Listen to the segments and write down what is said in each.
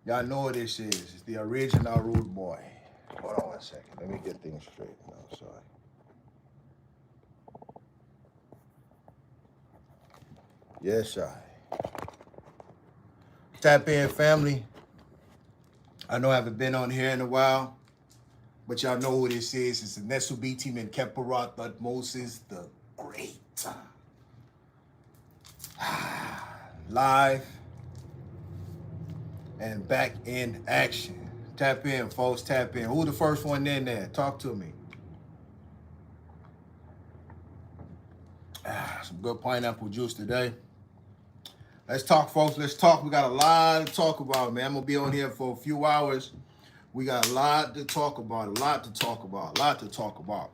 Y'all know what this is. It's the original rude boy. Hold on one second. Let me get things straight. No, sorry. Yes, I. Tap in, family. I know I haven't been on here in a while, but y'all know who this is. It's the Nesubiti Menkeparat Moses the Great. Live and back in action. Tap in, folks. Tap in. Who the first one in there? Talk to me. Some good pineapple juice today. Let's talk, folks. Let's talk. We got a lot to talk about, man. I'm going to be on here for a few hours. We got a lot to talk about, a lot to talk about, a lot to talk about.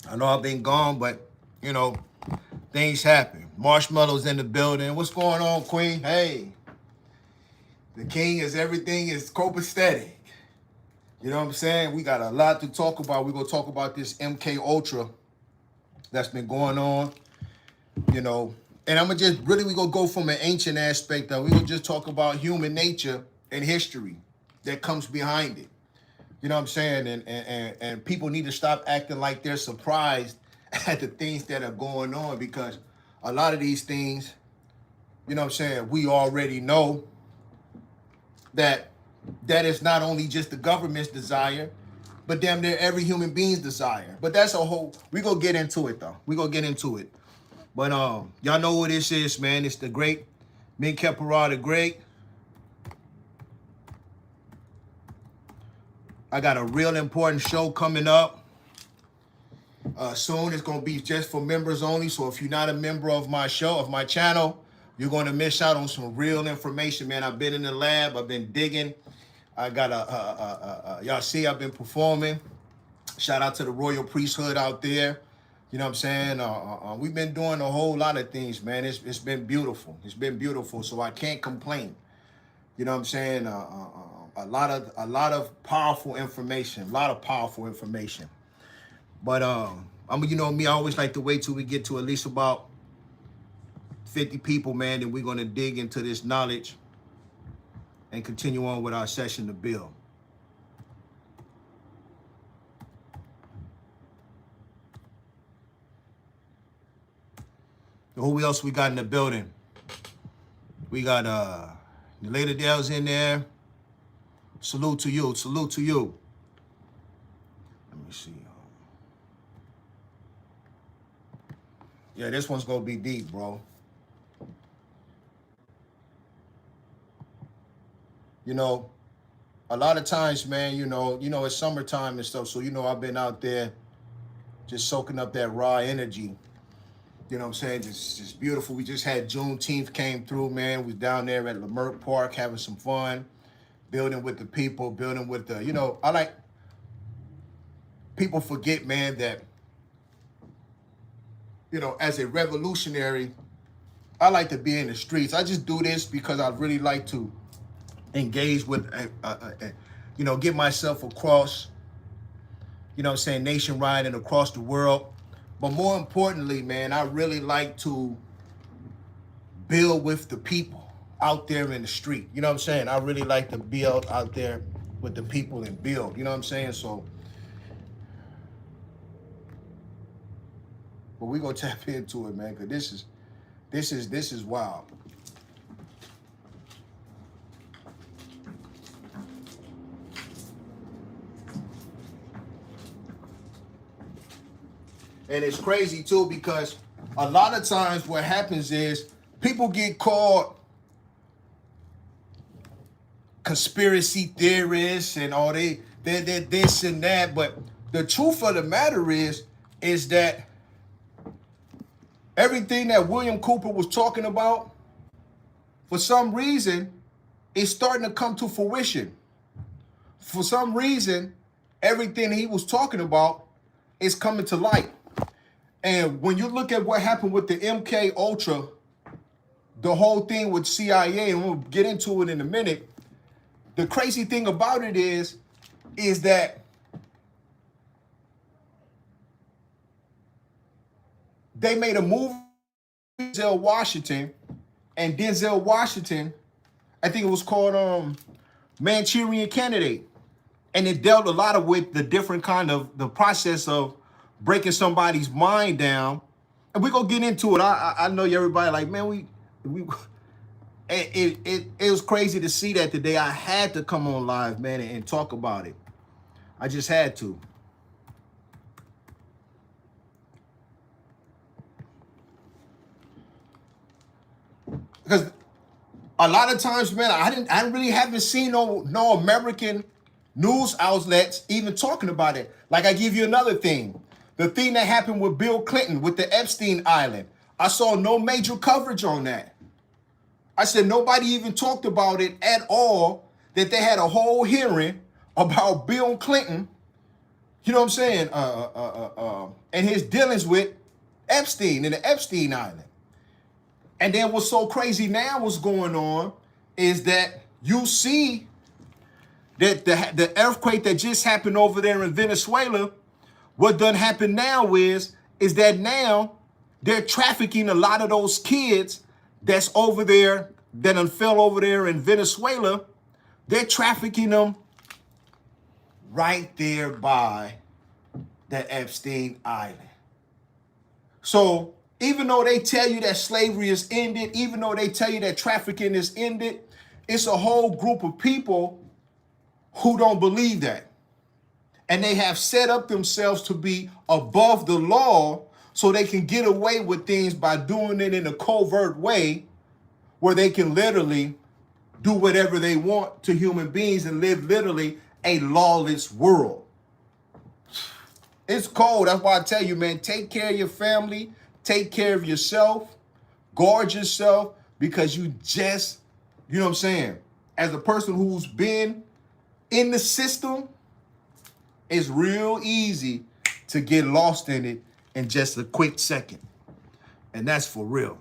I know I've been gone, but, you know, things happen. Marshmallow's in the building. What's going on, Queen? Hey. The king is everything is copacetic. You know what I'm saying? We got a lot to talk about. We're going to talk about this MKULTRA that's been going on, you know. And I'm going to just really, we're going to go from an ancient aspect of it. We're going to just talk about human nature and history that comes behind it. You know what I'm saying? And people need to stop acting like they're surprised at the things that are going on, because a lot of these things, you know what I'm saying, we already know that is not only just the government's desire, but damn near every human being's desire. But that's a whole, we gonna get into it though. We gonna get into it. But y'all know what this is, man. It's the great Menkeparat the Great. I got a real important show coming up soon. It's gonna be just for members only. So if you're not a member of my show, of my channel, you're gonna miss out on some real information, man. I've been in the lab. I've been digging. I got y'all see I've been performing. Shout out to the royal priesthood out there. You know what I'm saying? We've been doing a whole lot of things, man. It's been beautiful. It's been beautiful. So I can't complain. You know what I'm saying? A lot of powerful information. A lot of powerful information. But you know me, I always like to wait till we get to at least about 50 people, man. Then we're gonna dig into this knowledge and continue on with our session to build. Who else we got in the building? We got the Lady Dale's in there. Salute to you. Salute to you. Let me see. Yeah, this one's gonna be deep, bro. You know, a lot of times, man, you know, it's summertime and stuff. So, you know, I've been out there just soaking up that raw energy. You know what I'm saying? Just beautiful. We just had Juneteenth came through, man. We was down there at Leimert Park having some fun, building with the people, building with the, you know, I like, people forget, man, that, you know, as a revolutionary, I like to be in the streets. I just do this because I really like to engage with, you know, get myself across, you know what I'm saying, nationwide and across the world. But more importantly, man, I really like to build with the people out there in the street. You know what I'm saying? I really like to build out there with the people and build. You know what I'm saying? So, but we gonna tap into it, man, because this is wild. And it's crazy too, because a lot of times what happens is people get called conspiracy theorists and all they're this and that. But the truth of the matter is that everything that William Cooper was talking about, for some reason, is starting to come to fruition. For some reason, everything he was talking about is coming to light. And when you look at what happened with the MKUltra, the whole thing with CIA, and we'll get into it in a minute, the crazy thing about it is that they made a movie with Denzel Washington, and Denzel Washington, I think it was called Manchurian Candidate. And it dealt a lot of with the different kind of the process of breaking somebody's mind down. And we're gonna get into it. I know everybody like, man, we it was crazy to see that today. I had to come on live, man, and talk about it. I just had to. Because a lot of times, man, I really haven't seen no American news outlets even talking about it. Like, I give you another thing. The thing that happened with Bill Clinton with the Epstein Island. I saw no major coverage on that. I said nobody even talked about it at all, that they had a whole hearing about Bill Clinton, you know what I'm saying, and his dealings with Epstein and the Epstein Island. And then what's so crazy now what's going on is that you see that the earthquake that just happened over there in Venezuela, what done happen now is that now they're trafficking a lot of those kids that's over there, that done fell over there in Venezuela. They're trafficking them right there by the Epstein Island. So even though they tell you that slavery is ended, even though they tell you that trafficking is ended, it's a whole group of people who don't believe that. And they have set up themselves to be above the law so they can get away with things by doing it in a covert way where they can literally do whatever they want to human beings and live literally a lawless world. It's cold. That's why I tell you, man, take care of your family, take care of yourself, guard yourself, because you just, you know what I'm saying, as a person who's been in the system, it's real easy to get lost in it in just a quick second. And that's for real.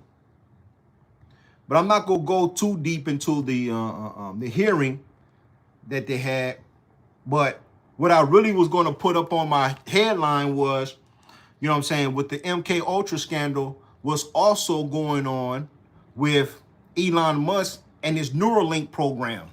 But I'm not going to go too deep into the hearing that they had. But what I really was going to put up on my headline was, you know what I'm saying, with the MKULTRA scandal, was also going on with Elon Musk and his Neuralink program.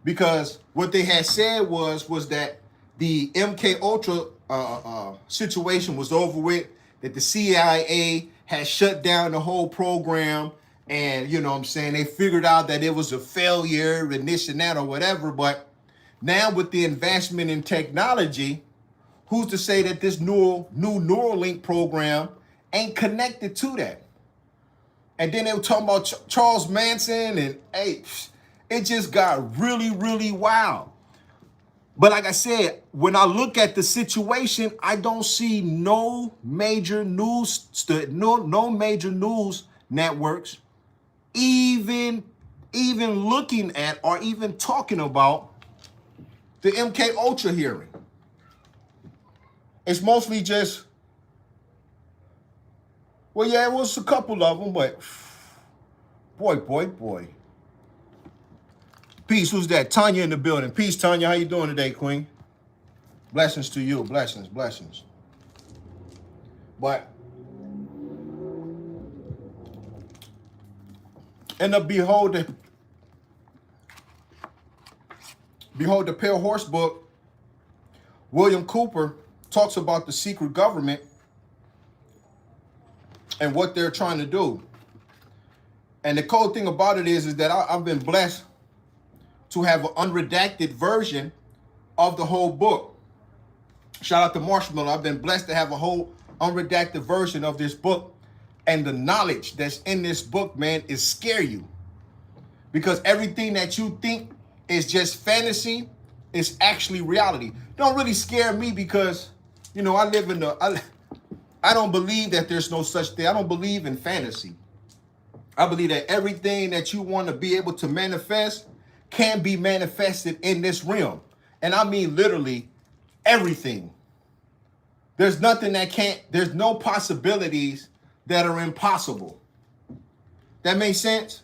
Because what they had said was that the MKUltra situation was over with, that the CIA had shut down the whole program, and, you know what I'm saying, they figured out that it was a failure and this and that or whatever. But now with the advancement in technology, who's to say that this new Neuralink program ain't connected to that? And then they were talking about Charles Manson, and hey, it just got really, really wild. But like I said, when I look at the situation, I don't see no major news networks even looking at or even talking about the MKUltra hearing. It's mostly just, well, yeah, it was a couple of them, but boy. Peace, who's that? Tanya in the building. Peace, Tanya. How you doing today, Queen? Blessings to you. Blessings. But in the Behold the Pale Horse book, William Cooper talks about the secret government and what they're trying to do. And the cool thing about it is that I've been blessed to have an unredacted version of the whole book. Shout out to Marshmallow. I've been blessed to have a whole unredacted version of this book. And the knowledge that's in this book, man, is scare you. Because everything that you think is just fantasy is actually reality. Don't really scare me because, you know, I don't believe that there's no such thing. I don't believe in fantasy. I believe that everything that you want to be able to manifest can be manifested in this realm. And I mean literally everything. There's nothing that there's no possibilities that are impossible. That makes sense?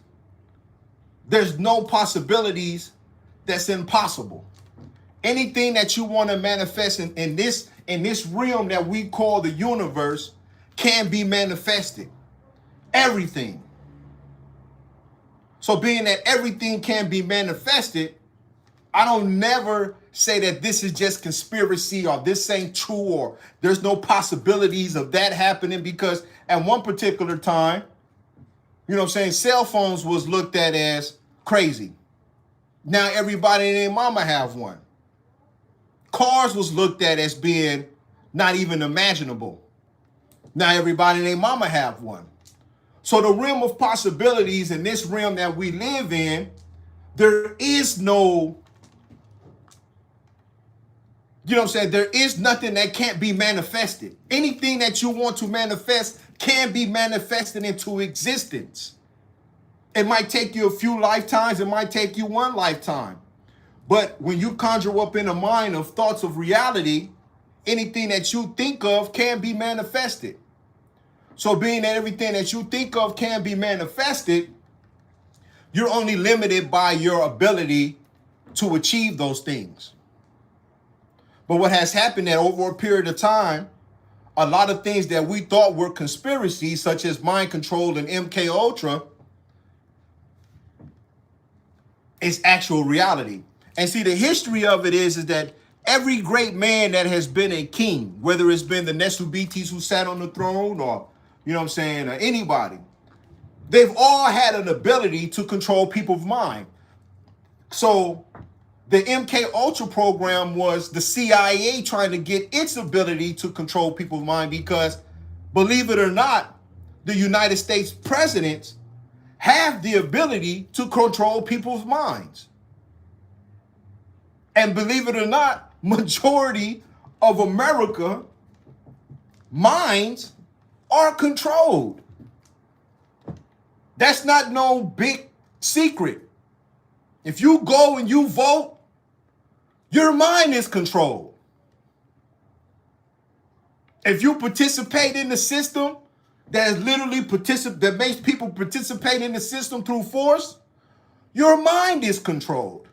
There's no possibilities that's impossible. Anything that you want to manifest in this realm that we call the universe can be manifested. Everything. So being that everything can be manifested, I don't never say that this is just conspiracy or this ain't true or there's no possibilities of that happening, because at one particular time, you know what I'm saying, cell phones was looked at as crazy. Now everybody and their mama have one. Cars was looked at as being not even imaginable. Now everybody and their mama have one. So the realm of possibilities in this realm that we live in, there is no, you know what I'm saying, there is nothing that can't be manifested. Anything that you want to manifest can be manifested into existence. It might take you a few lifetimes, it might take you one lifetime. But when you conjure up in a mind of thoughts of reality, anything that you think of can be manifested. So being that everything that you think of can be manifested, you're only limited by your ability to achieve those things. But what has happened that over a period of time, a lot of things that we thought were conspiracies, such as mind control and MKULTRA, is actual reality. And see, the history of it is that every great man that has been a king, whether it's been the Nesubitis who sat on the throne or, you know what I'm saying, or anybody, they've all had an ability to control people's mind. So the MKUltra program was the CIA trying to get its ability to control people's mind, because believe it or not, the United States presidents have the ability to control people's minds. And believe it or not, majority of America minds are controlled. That's not no big secret. If you go and you vote, your mind is controlled. If you participate in the system that is literally that makes people participate in the system through force, your mind is controlled.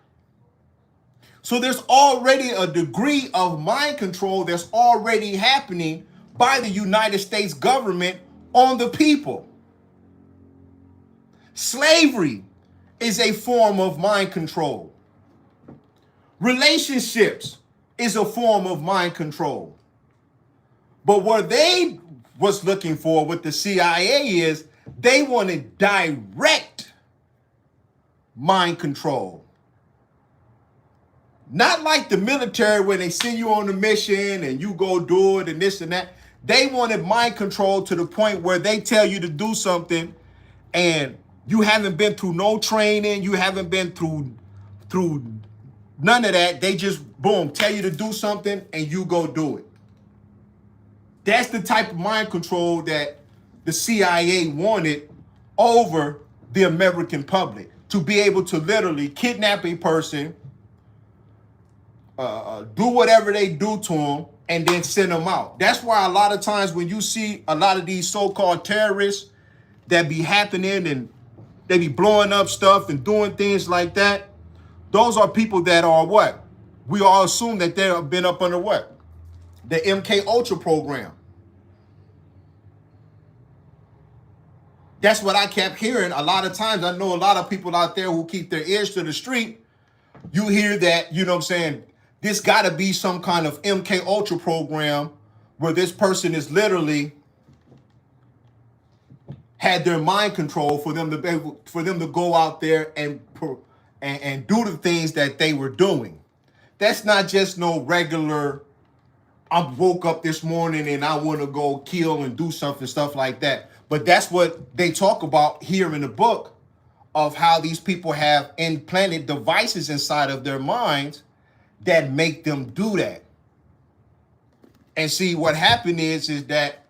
So there's already a degree of mind control that's already happening by the United States government on the people. Slavery is a form of mind control. Relationships is a form of mind control. But what they was looking for with the CIA is they wanted direct mind control. Not like the military when they send you on a mission and you go do it and this and that. They wanted mind control to the point where they tell you to do something and you haven't been through no training, you haven't been through none of that. They just, boom, tell you to do something and you go do it. That's the type of mind control that the CIA wanted over the American public, to be able to literally kidnap a person, do whatever they do to them, and then send them out. That's why a lot of times when you see a lot of these so-called terrorists that be happening and they be blowing up stuff and doing things like that, those are people that are what? We all assume that they have been up under what? The MKUltra program. That's what I kept hearing a lot of times. I know a lot of people out there who keep their ears to the street. You hear that, you know what I'm saying, this got to be some kind of MKUltra program where this person is literally had their mind control for them to be able, for them to go out there and do the things that they were doing. That's not just no regular, I woke up this morning and I want to go kill and do something, stuff like that. But that's what they talk about here in the book, of how these people have implanted devices inside of their minds that make them do that. And see, what happened is that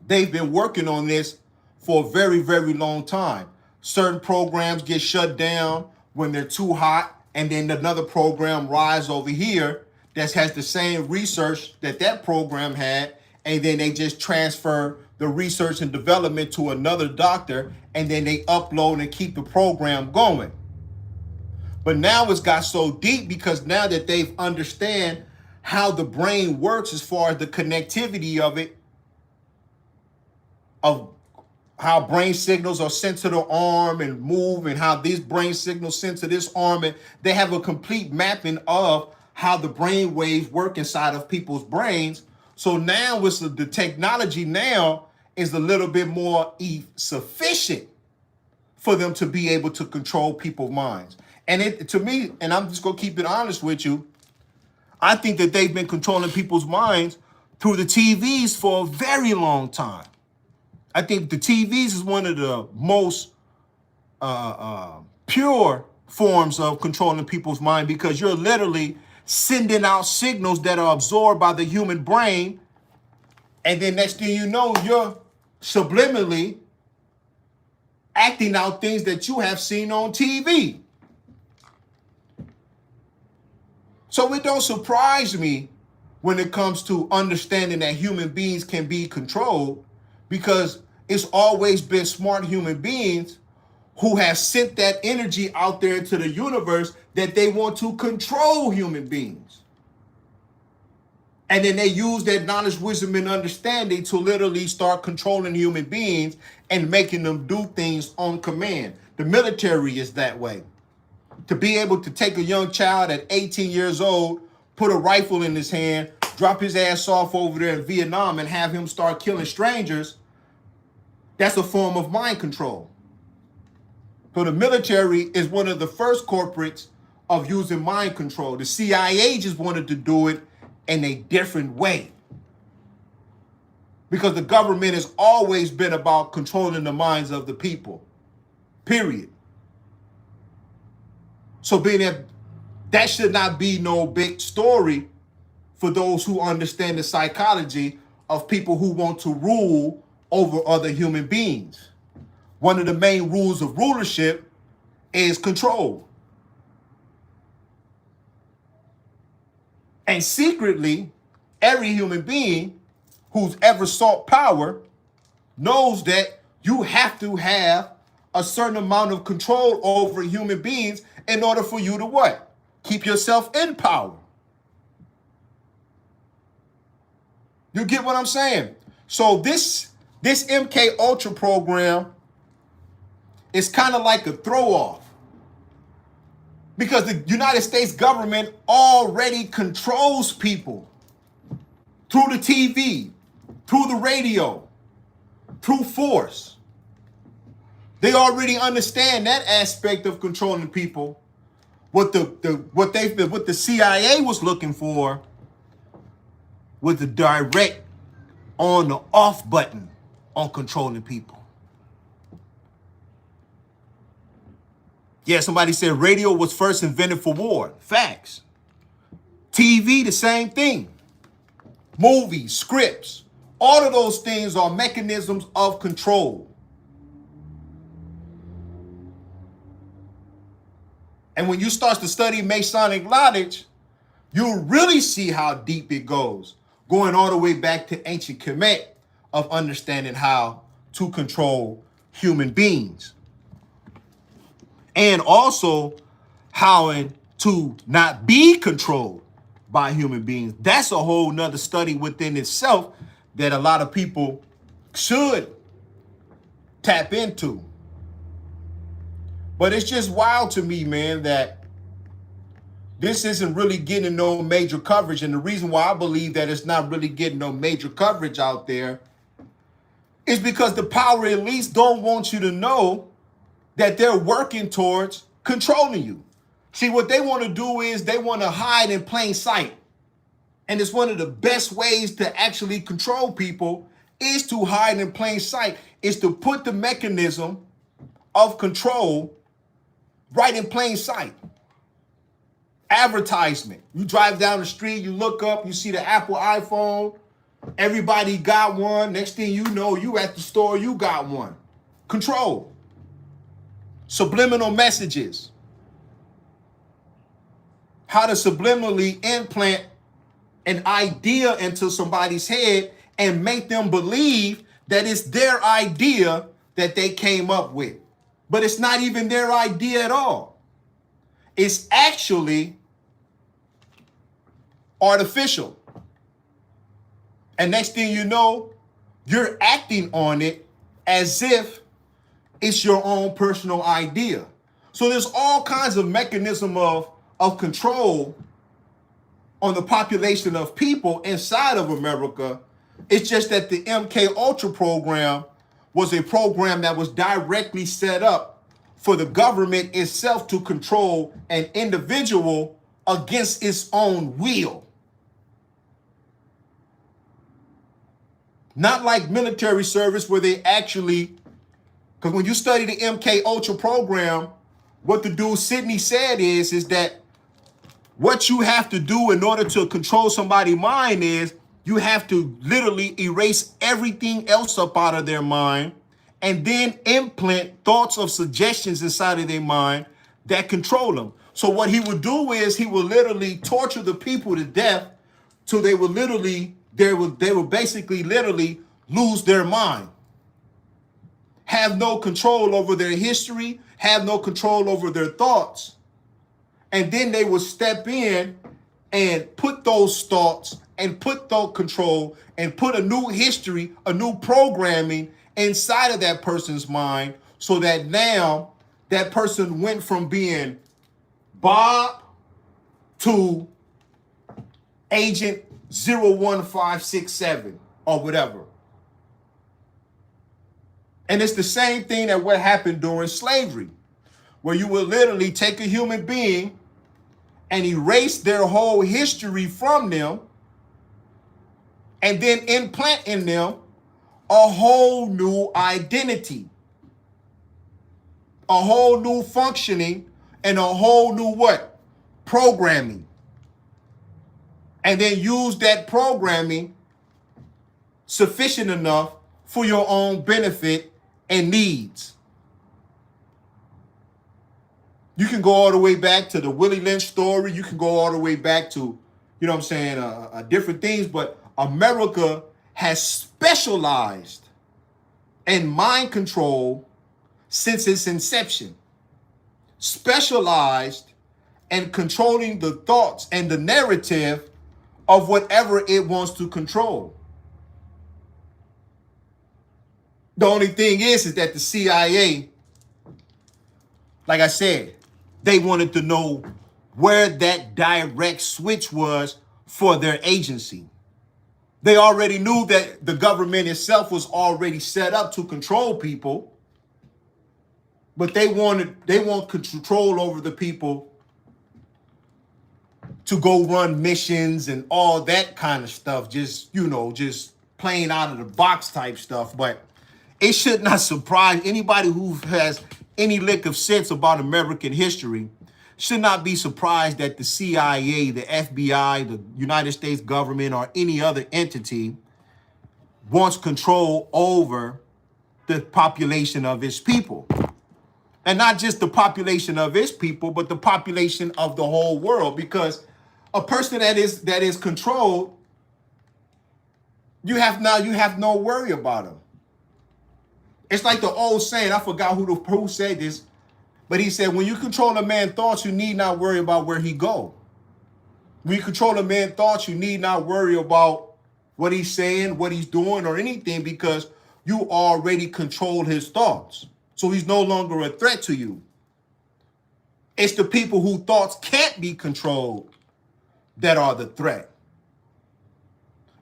they've been working on this for a very, very long time. Certain programs get shut down when they're too hot, and then another program rise over here that has the same research that that program had, and then they just transfer the research and development to another doctor, and then they upload and keep the program going. But now it's got so deep because now that they've understand how the brain works as far as the connectivity of it, of how brain signals are sent to the arm and move, and how these brain signals sent to this arm, and they have a complete mapping of how the brain waves work inside of people's brains. So now with the technology now is a little bit more sufficient for them to be able to control people's minds. And it, to me, and I'm just gonna keep it honest with you, I think that they've been controlling people's minds through the TVs for a very long time. I think the TVs is one of the most pure forms of controlling people's mind, because you're literally sending out signals that are absorbed by the human brain. And then next thing you know, you're subliminally acting out things that you have seen on TV. So it don't surprise me when it comes to understanding that human beings can be controlled, because it's always been smart human beings who have sent that energy out there into the universe that they want to control human beings. And then they use that knowledge, wisdom, and understanding to literally start controlling human beings and making them do things on command. The military is that way. To be able to take a young child at 18 years old, put a rifle in his hand, drop his ass off over there in Vietnam and have him start killing strangers, that's a form of mind control. So the military is one of the first corporates of using mind control. The CIA just wanted to do it in a different way, because the government has always been about controlling the minds of the people, period. So being that should not be no big story for those who understand the psychology of people who want to rule over other human beings. One of the main rules of rulership is control. And secretly, every human being who's ever sought power knows that you have to have a certain amount of control over human beings in order for you to what? Keep yourself in power. You get what I'm saying? So this MKULTRA program is kind of like a throw-off, because the United States government already controls people through the TV, through the radio, through force. They already understand that aspect of controlling people. What the CIA was looking for was the direct on the off button on controlling people. Yeah, somebody said radio was first invented for war. Facts. TV, the same thing. Movies, scripts, all of those things are mechanisms of control. And when you start to study Masonic logic, you'll really see how deep it goes, going all the way back to ancient Kemet of understanding how to control human beings. And also how to not be controlled by human beings. That's a whole nother study within itself that a lot of people should tap into. But it's just wild to me, man, that this isn't really getting no major coverage. And the reason why I believe that it's not really getting no major coverage out there is because the power elites don't want you to know that they're working towards controlling you. See, what they want to do is they want to hide in plain sight. And it's one of the best ways to actually control people is to hide in plain sight, is to put the mechanism of control right in plain sight. Advertisement. You drive down the street, you look up, you see the Apple iPhone, everybody got one. Next thing you know, you at the store, you got one. Control. Subliminal messages. How to subliminally implant an idea into somebody's head and make them believe that it's their idea that they came up with. But it's not even their idea at all. It's actually artificial. And next thing you know, you're acting on it as if it's your own personal idea. So there's all kinds of mechanism of control on the population of people inside of America. It's just that the MKUltra program was a program that was directly set up for the government itself to control an individual against its own will. Not like military service where they actually, because when you study the MKUltra program, what the dude Sidney said is that what you have to do in order to control somebody's mind is you have to literally erase everything else up out of their mind and then implant thoughts of suggestions inside of their mind that control them. So what he would do is he would literally torture the people to death till they would basically literally lose their mind, have no control over their history, have no control over their thoughts. And then they would step in and put those thoughts and put that control and put a new history, a new programming inside of that person's mind, so that now that person went from being Bob to Agent 01567 or whatever. And it's the same thing that what happened during slavery, where you would literally take a human being and erase their whole history from them and then implant in them a whole new identity, a whole new functioning, and a whole new what? Programming. And then use that programming sufficient enough for your own benefit and needs. You can go all the way back to the Willie Lynch story. You can go all the way back to, you know what I'm saying, different things. But America has specialized in mind control since its inception. Specialized in controlling the thoughts and the narrative of whatever it wants to control. The only thing is that the CIA, like I said, they wanted to know where that direct switch was for their agency. They already knew that the government itself was already set up to control people, but they want control over the people to go run missions and all that kind of stuff, just playing out of the box type stuff. But it should not surprise anybody who has any lick of sense about American history. Should not be surprised that the CIA, the FBI, the United States government, or any other entity wants control over the population of its people. And not just the population of its people, but the population of the whole world. Because a person that is controlled, you have no worry about them. It's like the old saying, I forgot who said this, but he said, when you control a man's thoughts, you need not worry about where he go. When you control a man's thoughts, you need not worry about what he's saying, what he's doing, or anything, because you already control his thoughts. So he's no longer a threat to you. It's the people whose thoughts can't be controlled that are the threat.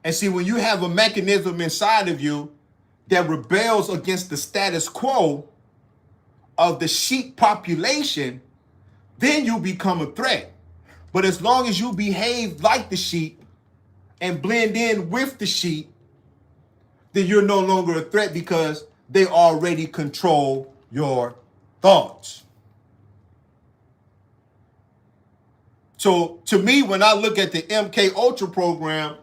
And see, when you have a mechanism inside of you that rebels against the status quo of the sheep population, then you become a threat. But as long as you behave like the sheep and blend in with the sheep, then you're no longer a threat because they already control your thoughts. So to me, when I look at the MKUltra program,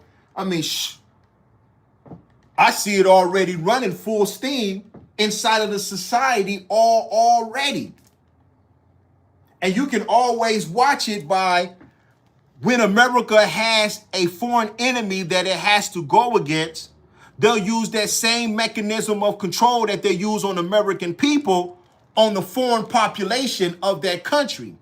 I see it already running full steam inside of the society already. And you can always watch it by when America has a foreign enemy that it has to go against, they'll use that same mechanism of control that they use on American people on the foreign population of that country.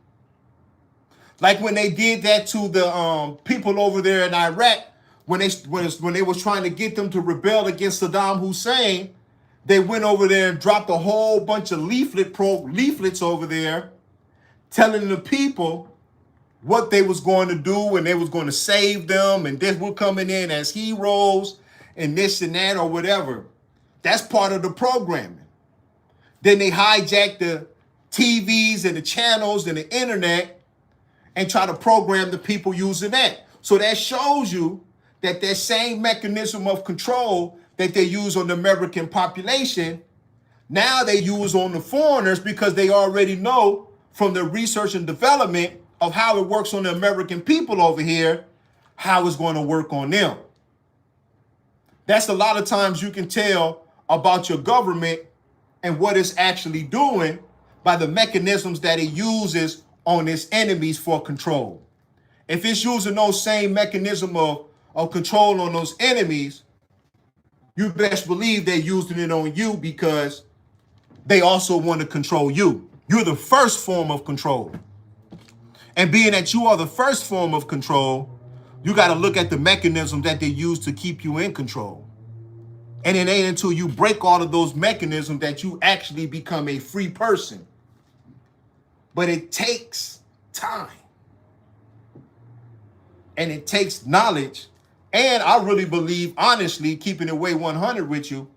Like when they did that to the people over there in Iraq, when they was trying to get them to rebel against Saddam Hussein, They went over there and dropped a whole bunch of leaflets over there telling the people what they was going to do and they was going to save them and this were coming in as heroes and this and that or whatever. That's part of the programming. Then they hijack the TVs and the channels and the internet and try to program the people using that. So that shows you that that same mechanism of control that they use on the American population, now they use on the foreigners because they already know from the research and development of how it works on the American people over here, how it's going to work on them. That's a lot of times you can tell about your government and what it's actually doing by the mechanisms that it uses on its enemies for control. If it's using those same mechanism of control on those enemies, you best believe they're using it on you because they also want to control you. You're the first form of control. And being that you are the first form of control, you got to look at the mechanism that they use to keep you in control. And it ain't until you break all of those mechanisms that you actually become a free person. But it takes time. And it takes knowledge. And I really believe, honestly, keeping it way 100 with you,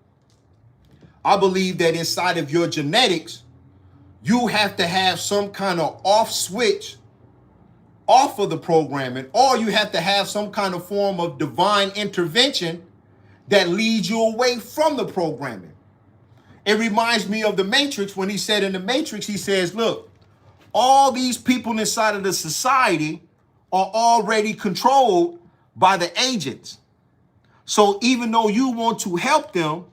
I believe that inside of your genetics, you have to have some kind of off switch off of the programming, or you have to have some kind of form of divine intervention that leads you away from the programming. It reminds me of the Matrix when he said in the Matrix, he says, look, all these people inside of the society are already controlled by the agents. So even though you want to help them,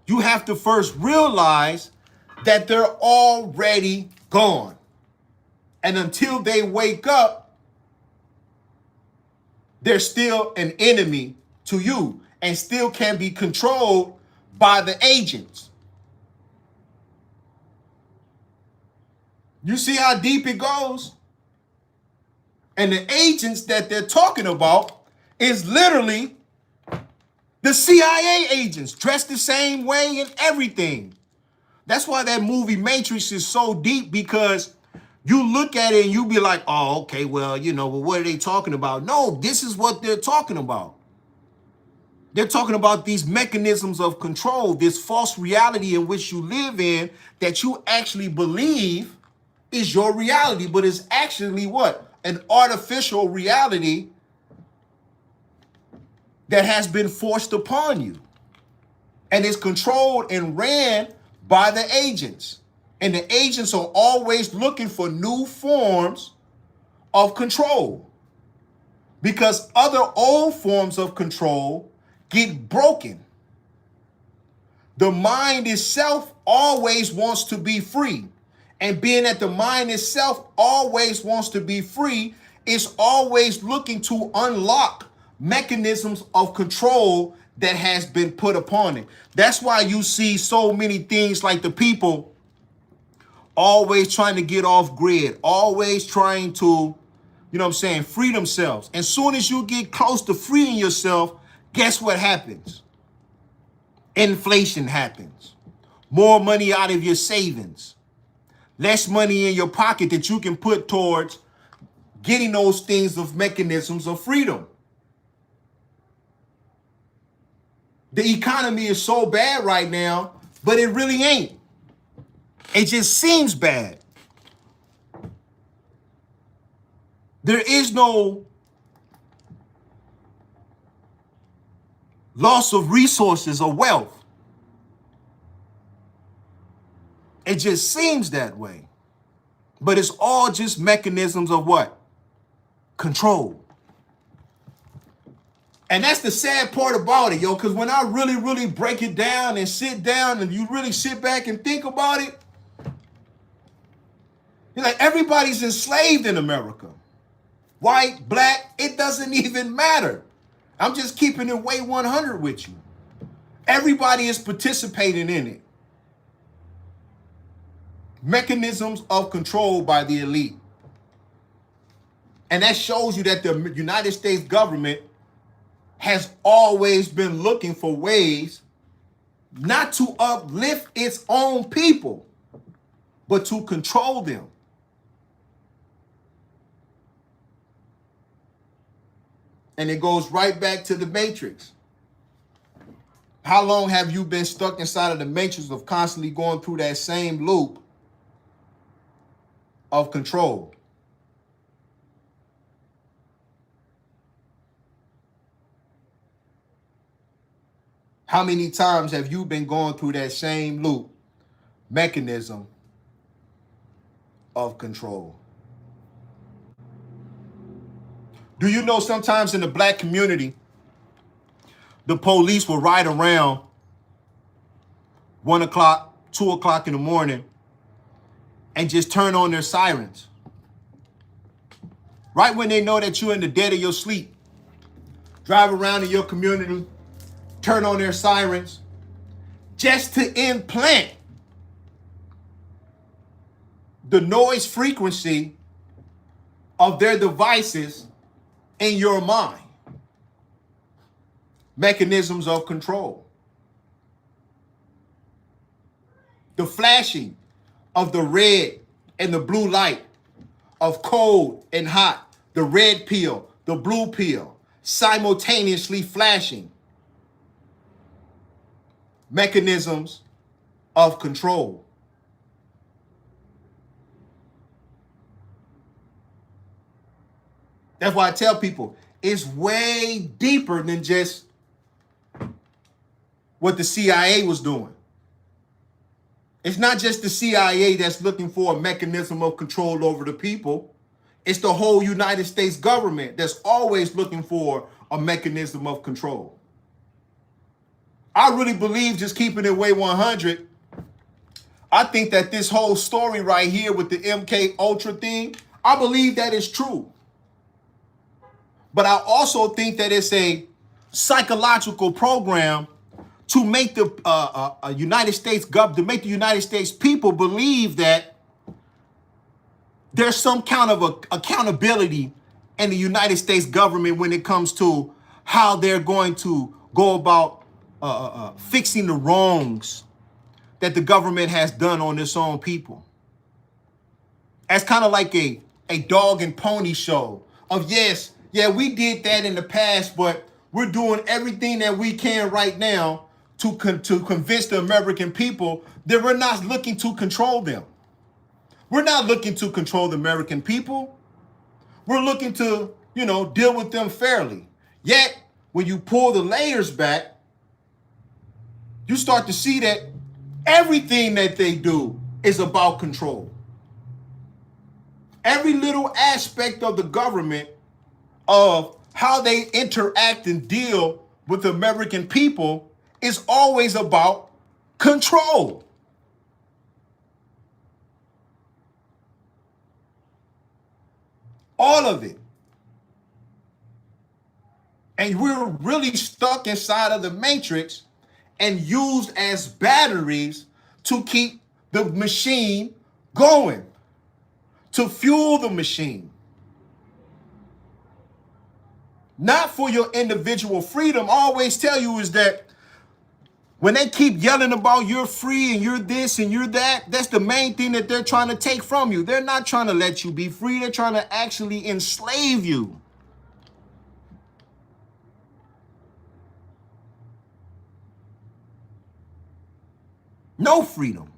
you have to first realize that they're already gone. And until they wake up, they're still an enemy to you and still can be controlled by the agents. You see how deep it goes? And the agents that they're talking about is literally the CIA agents dressed the same way and everything. That's why that movie Matrix is so deep, because you look at it and you be like, oh, okay, well, what are they talking about? No, this is what they're talking about. They're talking about these mechanisms of control, this false reality in which you live in that you actually believe is your reality, but it's actually what? An artificial reality that has been forced upon you and is controlled and ran by the agents. And the agents are always looking for new forms of control because other old forms of control get broken. The mind itself always wants to be free. And being that the mind itself always wants to be free, it's always looking to unlock mechanisms of control that has been put upon it. That's why you see so many things like the people always trying to get off grid, always trying to, free themselves. As soon as you get close to freeing yourself, guess what happens? Inflation happens. More money out of your savings. Less money in your pocket that you can put towards getting those things of mechanisms of freedom. The economy is so bad right now, but it really ain't. It just seems bad. There is no loss of resources or wealth. It just seems that way. But it's all just mechanisms of what? Control. And that's the sad part about it, yo, because when I really, really break it down and sit down and you really sit back and think about it, you're like, everybody's enslaved in America. White, black, it doesn't even matter. I'm just keeping it way 100 with you. Everybody is participating in it. Mechanisms of control by the elite. And that shows you that the United States government has always been looking for ways not to uplift its own people, but to control them. And it goes right back to the matrix. How long have you been stuck inside of the matrix of constantly going through that same loop of control? How many times have you been going through that same loop mechanism of control? Do you know sometimes in the black community, the police will ride around 1 o'clock, 2 o'clock in the morning and just turn on their sirens? Right when they know that you're in the dead of your sleep, drive around in your community, turn on their sirens, just to implant the noise frequency of their devices in your mind. Mechanisms of control. The flashing of the red and the blue light, of cold and hot, the red pill, the blue pill, simultaneously flashing. Mechanisms of control. That's why I tell people it's way deeper than just what the CIA was doing. It's not just the CIA that's looking for a mechanism of control over the people. It's the whole United States government that's always looking for a mechanism of control. I really believe, just keeping it way 100, I think that this whole story right here with the MKULTRA thing, I believe that is true. But I also think that it's a psychological program to make the United States government, to make the United States people believe that there's some kind of accountability in the United States government when it comes to how they're going to go about fixing the wrongs that the government has done on its own people. As kind of like a dog and pony show of, yes, yeah, we did that in the past, but we're doing everything that we can right now to convince the American people that we're not looking to control them. We're not looking to control the American people. We're looking to, deal with them fairly. Yet, when you pull the layers back, you start to see that everything that they do is about control. Every little aspect of the government, of how they interact and deal with the American people, is always about control. All of it. And we're really stuck inside of the matrix and used as batteries to keep the machine going, to fuel the machine. Not for your individual freedom. I always tell you is that when they keep yelling about you're free and you're this and you're that, that's the main thing that they're trying to take from you. They're not trying to let you be free. They're trying to actually enslave you. No freedom.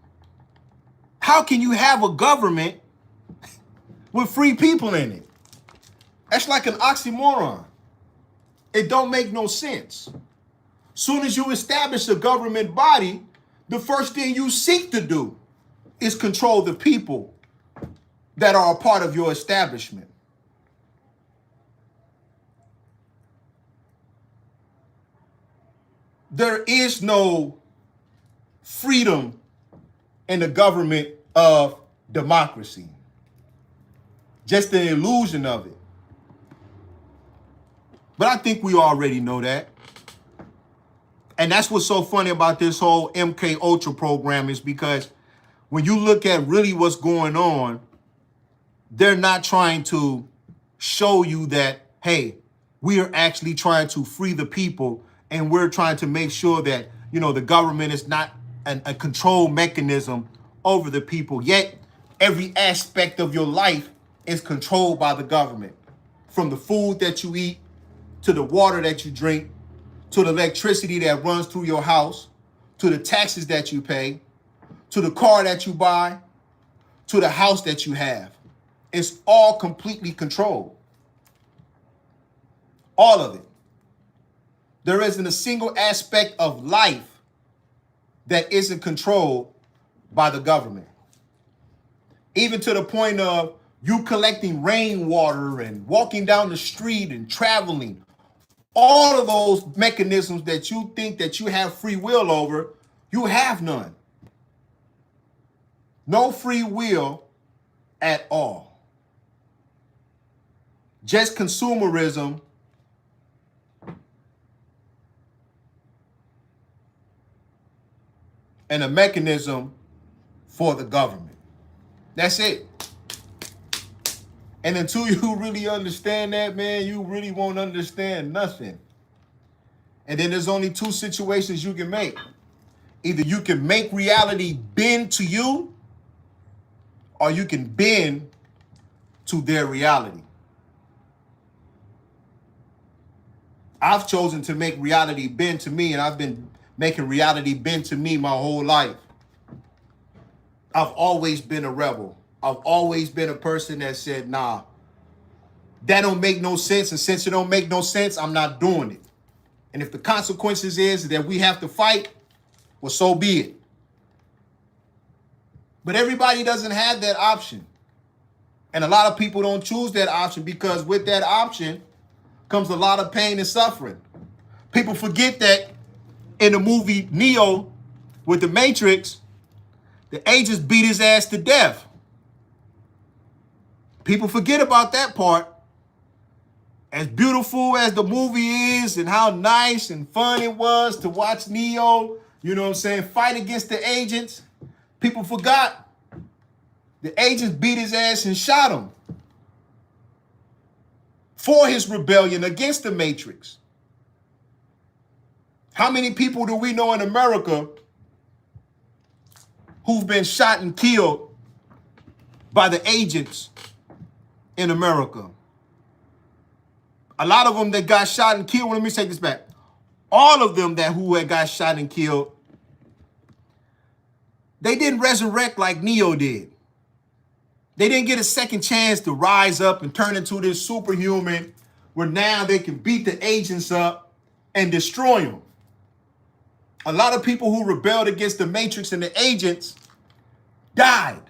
How can you have a government with free people in it? That's like an oxymoron. It don't make no sense. Soon as you establish a government body, the first thing you seek to do is control the people that are a part of your establishment. There is no freedom in the government of democracy. Just the illusion of it. But I think we already know that. And that's what's so funny about this whole MKUltra program, is because when you look at really what's going on, they're not trying to show you that, hey, we are actually trying to free the people, and we're trying to make sure that the government is not a control mechanism over the people. Yet every aspect of your life is controlled by the government. From the food that you eat, to the water that you drink, to the electricity that runs through your house, to the taxes that you pay, to the car that you buy, to the house that you have. It's all completely controlled. All of it. There isn't a single aspect of life that isn't controlled by the government. Even to the point of you collecting rainwater and walking down the street and traveling. All of those mechanisms that you think that you have free will over, you have none. No free will at all. Just consumerism and a mechanism for the government. That's it. And until you really understand that, man, you really won't understand nothing. And then there's only two situations you can make. Either you can make reality bend to you, or you can bend to their reality. I've chosen to make reality bend to me, and I've been making reality bend to me my whole life. I've always been a rebel. I've always been a person that said, nah, that don't make no sense. And since it don't make no sense, I'm not doing it. And if the consequences is that we have to fight, well, so be it. But everybody doesn't have that option. And a lot of people don't choose that option because with that option comes a lot of pain and suffering. People forget that in the movie Neo with the Matrix, the agents beat his ass to death. People forget about that part. As beautiful as the movie is and how nice and fun it was to watch Neo, fight against the agents, people forgot the agents beat his ass and shot him for his rebellion against the Matrix. How many people do we know in America who've been shot and killed by the agents in America? A lot of them that got shot and killed, let me take this back. All of them who had got shot and killed, they didn't resurrect like Neo did. They didn't get a second chance to rise up and turn into this superhuman where now they can beat the agents up and destroy them. A lot of people who rebelled against the Matrix and the agents died.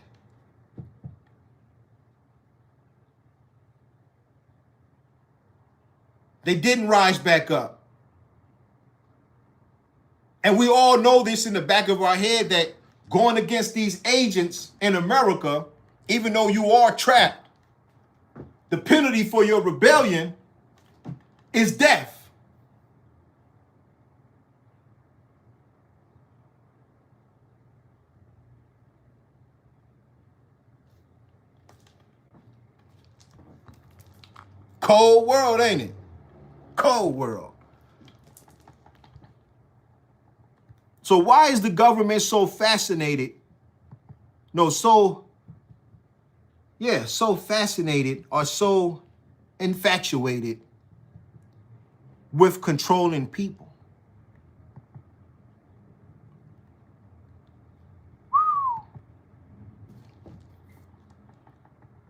They didn't rise back up. And we all know this in the back of our head that going against these agents in America, even though you are trapped, the penalty for your rebellion is death. Cold world, ain't it? Cold world. So why is the government so fascinated? So fascinated or so infatuated with controlling people?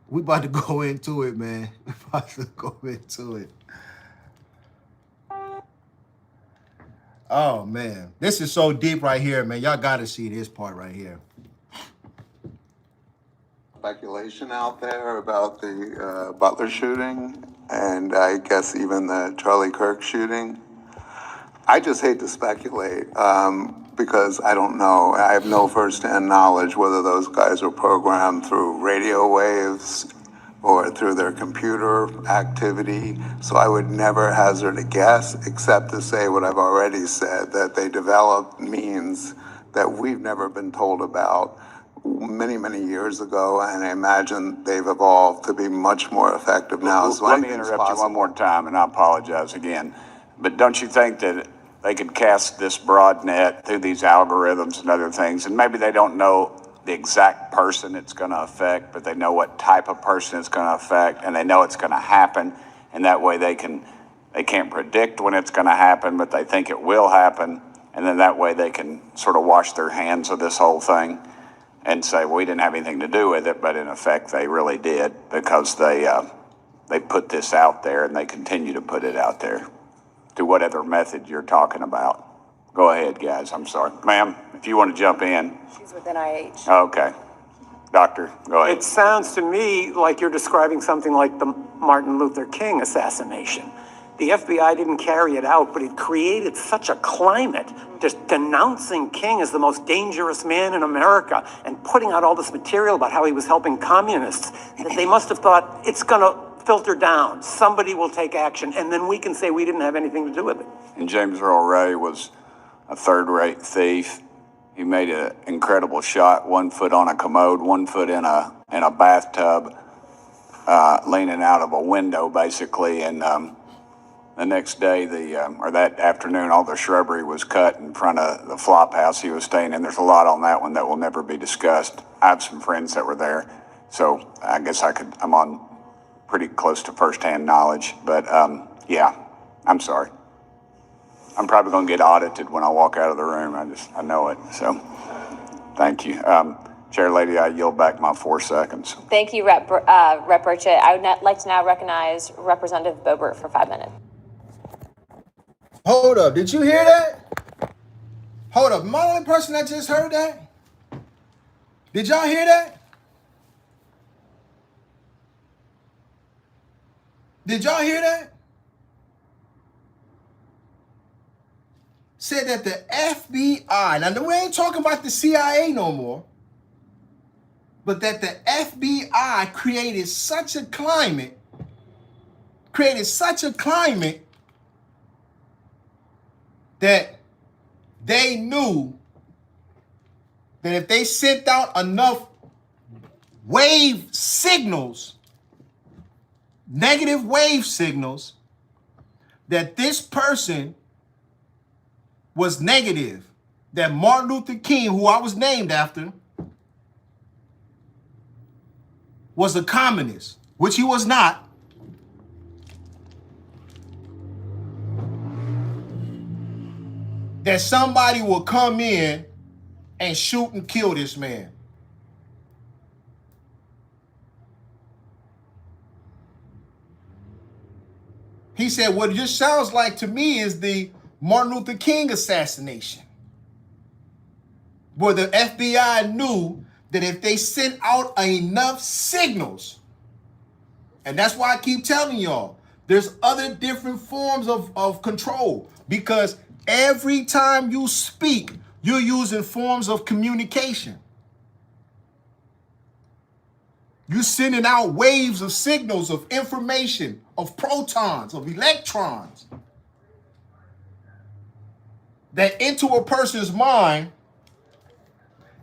We about to go into it, man. We about to go into it. Oh, man. This is so deep right here, man. Y'all got to see this part right here. Speculation out there about the Butler shooting and I guess even the Charlie Kirk shooting. I just hate to speculate because I don't know. I have no firsthand knowledge whether those guys were programmed through radio waves or through their computer activity. So I would never hazard a guess except to say what I've already said, that they developed means that we've never been told about many, many years ago, and I imagine they've evolved to be much more effective now. Let me interrupt you one more time, and I apologize again. But don't you think that they could cast this broad net through these algorithms and other things, and maybe they don't know the exact person it's going to affect, but they know what type of person it's going to affect, and they know it's going to happen, and that way they can't predict when it's going to happen, but they think it will happen, and then that way they can sort of wash their hands of this whole thing and say, well, we didn't have anything to do with it, but in effect they really did, because they put this out there, and they continue to put it out there to whatever method you're talking about. Go ahead, guys. I'm sorry. Ma'am, if you want to jump in. She's with NIH. Okay. Doctor, go ahead. It sounds to me like you're describing something like the Martin Luther King assassination. The FBI didn't carry it out, but it created such a climate just denouncing King as the most dangerous man in America and putting out all this material about how he was helping communists that they must have thought it's going to filter down. Somebody will take action, and then we can say we didn't have anything to do with it. And James Earl Ray was a third-rate thief. He made an incredible shot, 1 foot on a commode, 1 foot in a bathtub, leaning out of a window, basically. And the next day, or that afternoon, all the shrubbery was cut in front of the flop house he was staying in. There's a lot on that one that will never be discussed. I have some friends that were there, so I guess I'm on pretty close to firsthand knowledge. But yeah, I'm sorry. I'm probably going to get audited when I walk out of the room. I know it. So thank you. Chair Lady, I yield back my 4 seconds. Thank you, Rep. Burchett. I would like to now recognize Representative Boebert for 5 minutes. Hold up. Did you hear that? Hold up. Am I the only person that just heard that? Did y'all hear that? Did y'all hear that? Said that the FBI, now we ain't talking about the CIA no more, but that the FBI created such a climate that they knew that if they sent out enough wave signals, negative wave signals, that this person was negative, that Martin Luther King, who I was named after, was a communist, which he was not. That somebody will come in and shoot and kill this man. He said, what it just sounds like to me is the Martin Luther King assassination, where the FBI knew that if they sent out enough signals, and that's why I keep telling y'all, there's other different forms of control, because every time you speak, you're using forms of communication. You're sending out waves of signals, of information, of protons, of electrons, that into a person's mind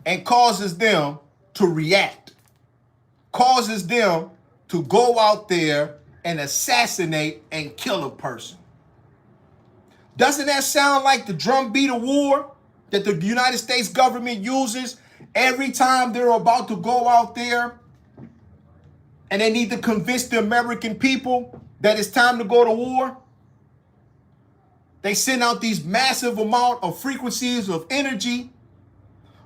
and causes them to react, causes them to go out there and assassinate and kill a person. Doesn't that sound like the drumbeat of war that the United States government uses every time they're about to go out there and they need to convince the American people that it's time to go to war? They send out these massive amount of frequencies of energy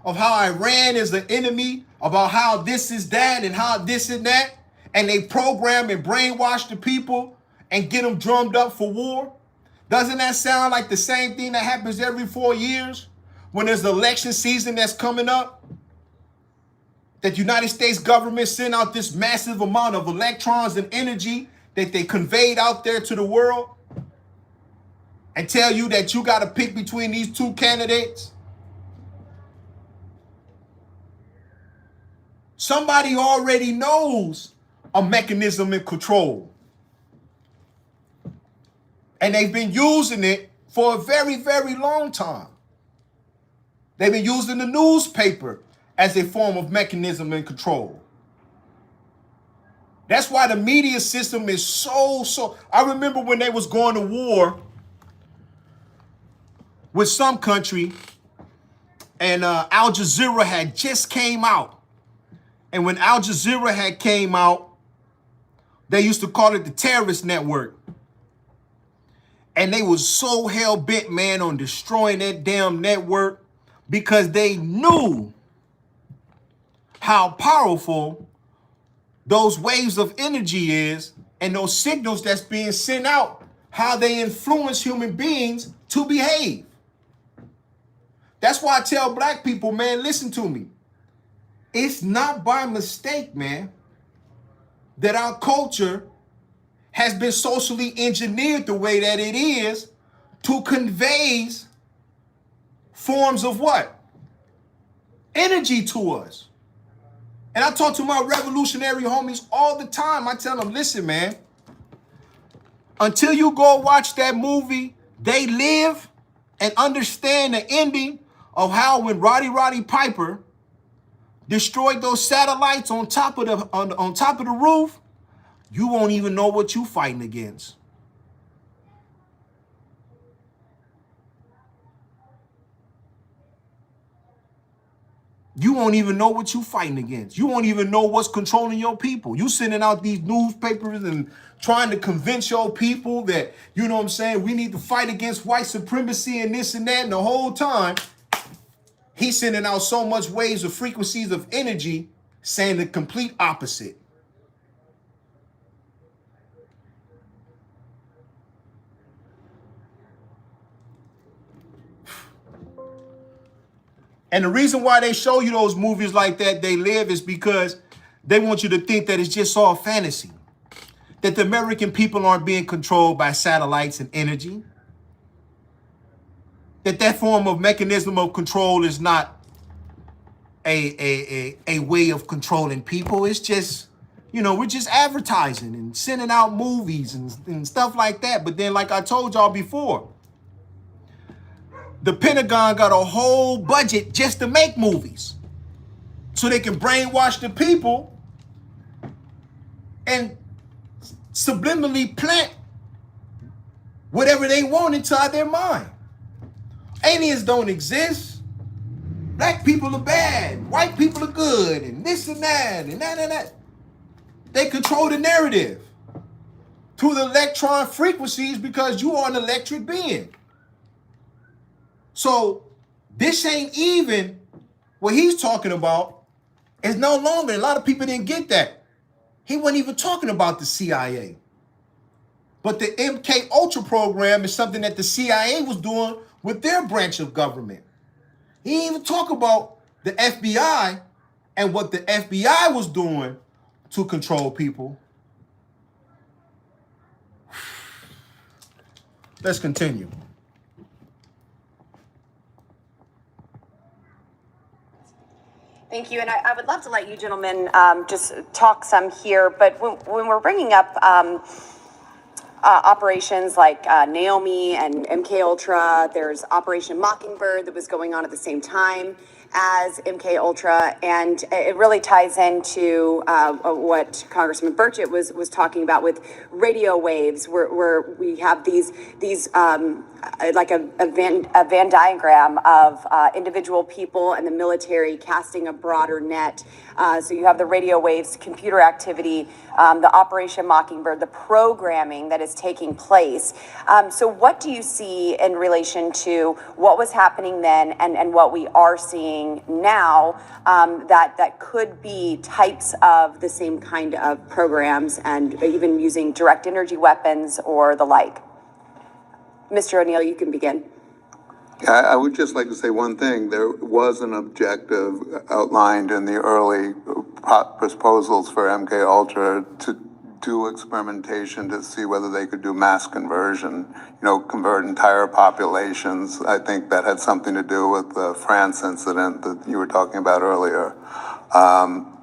of how Iran is the enemy, about how this is that and how this and that, and they program and brainwash the people and get them drummed up for war. Doesn't that sound like the same thing that happens every 4 years when there's the election season that's coming up? That the United States government send out this massive amount of electrons and energy that they conveyed out there to the world and tell you that you got to pick between these two candidates? Somebody already knows a mechanism in control. And they've been using it for a very, very long time. They've been using the newspaper as a form of mechanism in control. That's why the media system is so. I remember when they was going to war with some country, and Al Jazeera had just came out. And when Al Jazeera had came out, they used to call it the terrorist network. And they was so hell-bent, man, on destroying that damn network because they knew how powerful those waves of energy is and those signals that's being sent out, how they influence human beings to behave. That's why I tell black people, man, listen to me. It's not by mistake, man, that our culture has been socially engineered the way that it is to convey forms of what? Energy to us. And I talk to my revolutionary homies all the time. I tell them, listen, man, until you go watch that movie, They Live, and understand the ending of how when Roddy Piper destroyed those satellites on top of the roof, you won't even know what you're fighting against. You won't even know what you're fighting against. You won't even know what's controlling your people. You sending out these newspapers and trying to convince your people that, you know what I'm saying, we need to fight against white supremacy and this and that. And the whole time, he's sending out so much waves of frequencies of energy saying the complete opposite. And the reason why they show you those movies like that, They Live, is because they want you to think that it's just all fantasy. That the American people aren't being controlled by satellites and energy. That form of mechanism of control is not a way of controlling people. It's just, you know, we're just advertising and sending out movies and stuff like that. But then, like I told y'all before, the Pentagon got a whole budget just to make movies so they can brainwash the people and subliminally plant whatever they want inside their mind. Aliens don't exist. Black people are bad. White people are good, and this and that and that and that. They control the narrative through the electron frequencies because you are an electric being. So this ain't even what he's talking about. Is no longer. A lot of people didn't get that. He wasn't even talking about the CIA. But the MKUltra program is something that the CIA was doing with their branch of government. He didn't even talk about the FBI and what the FBI was doing to control people. Let's continue. Thank you, and I would love to let you gentlemen just talk some here, but when we're bringing up operations like Naomi and MKUltra, there's Operation Mockingbird that was going on at the same time as MKUltra, and it really ties into what Congressman Burchett was talking about with radio waves, where we have these like a Venn diagram of individual people and the military casting a broader net. So you have the radio waves, computer activity, the Operation Mockingbird, the programming that is taking place. So what do you see in relation to what was happening then and what we are seeing now that could be types of the same kind of programs and even using direct energy weapons or the like? Mr. O'Neill, you can begin. Yeah, I would just like to say one thing. There was an objective outlined in the early proposals for MKUltra to do experimentation to see whether they could do mass conversion, convert entire populations. I think that had something to do with the France incident that you were talking about earlier.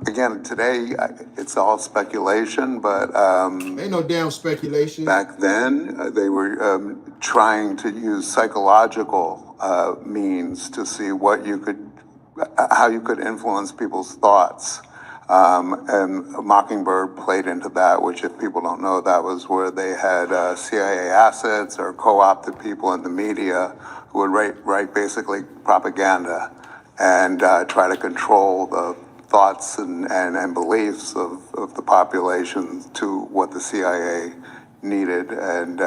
Again, today, it's all speculation, but ain't no damn speculation. Back then, they were trying to use psychological means to see how you could influence people's thoughts. And Mockingbird played into that, which if people don't know, that was where they had CIA assets or co-opted people in the media who would write basically propaganda and try to control the thoughts and beliefs of the population to what the CIA needed. And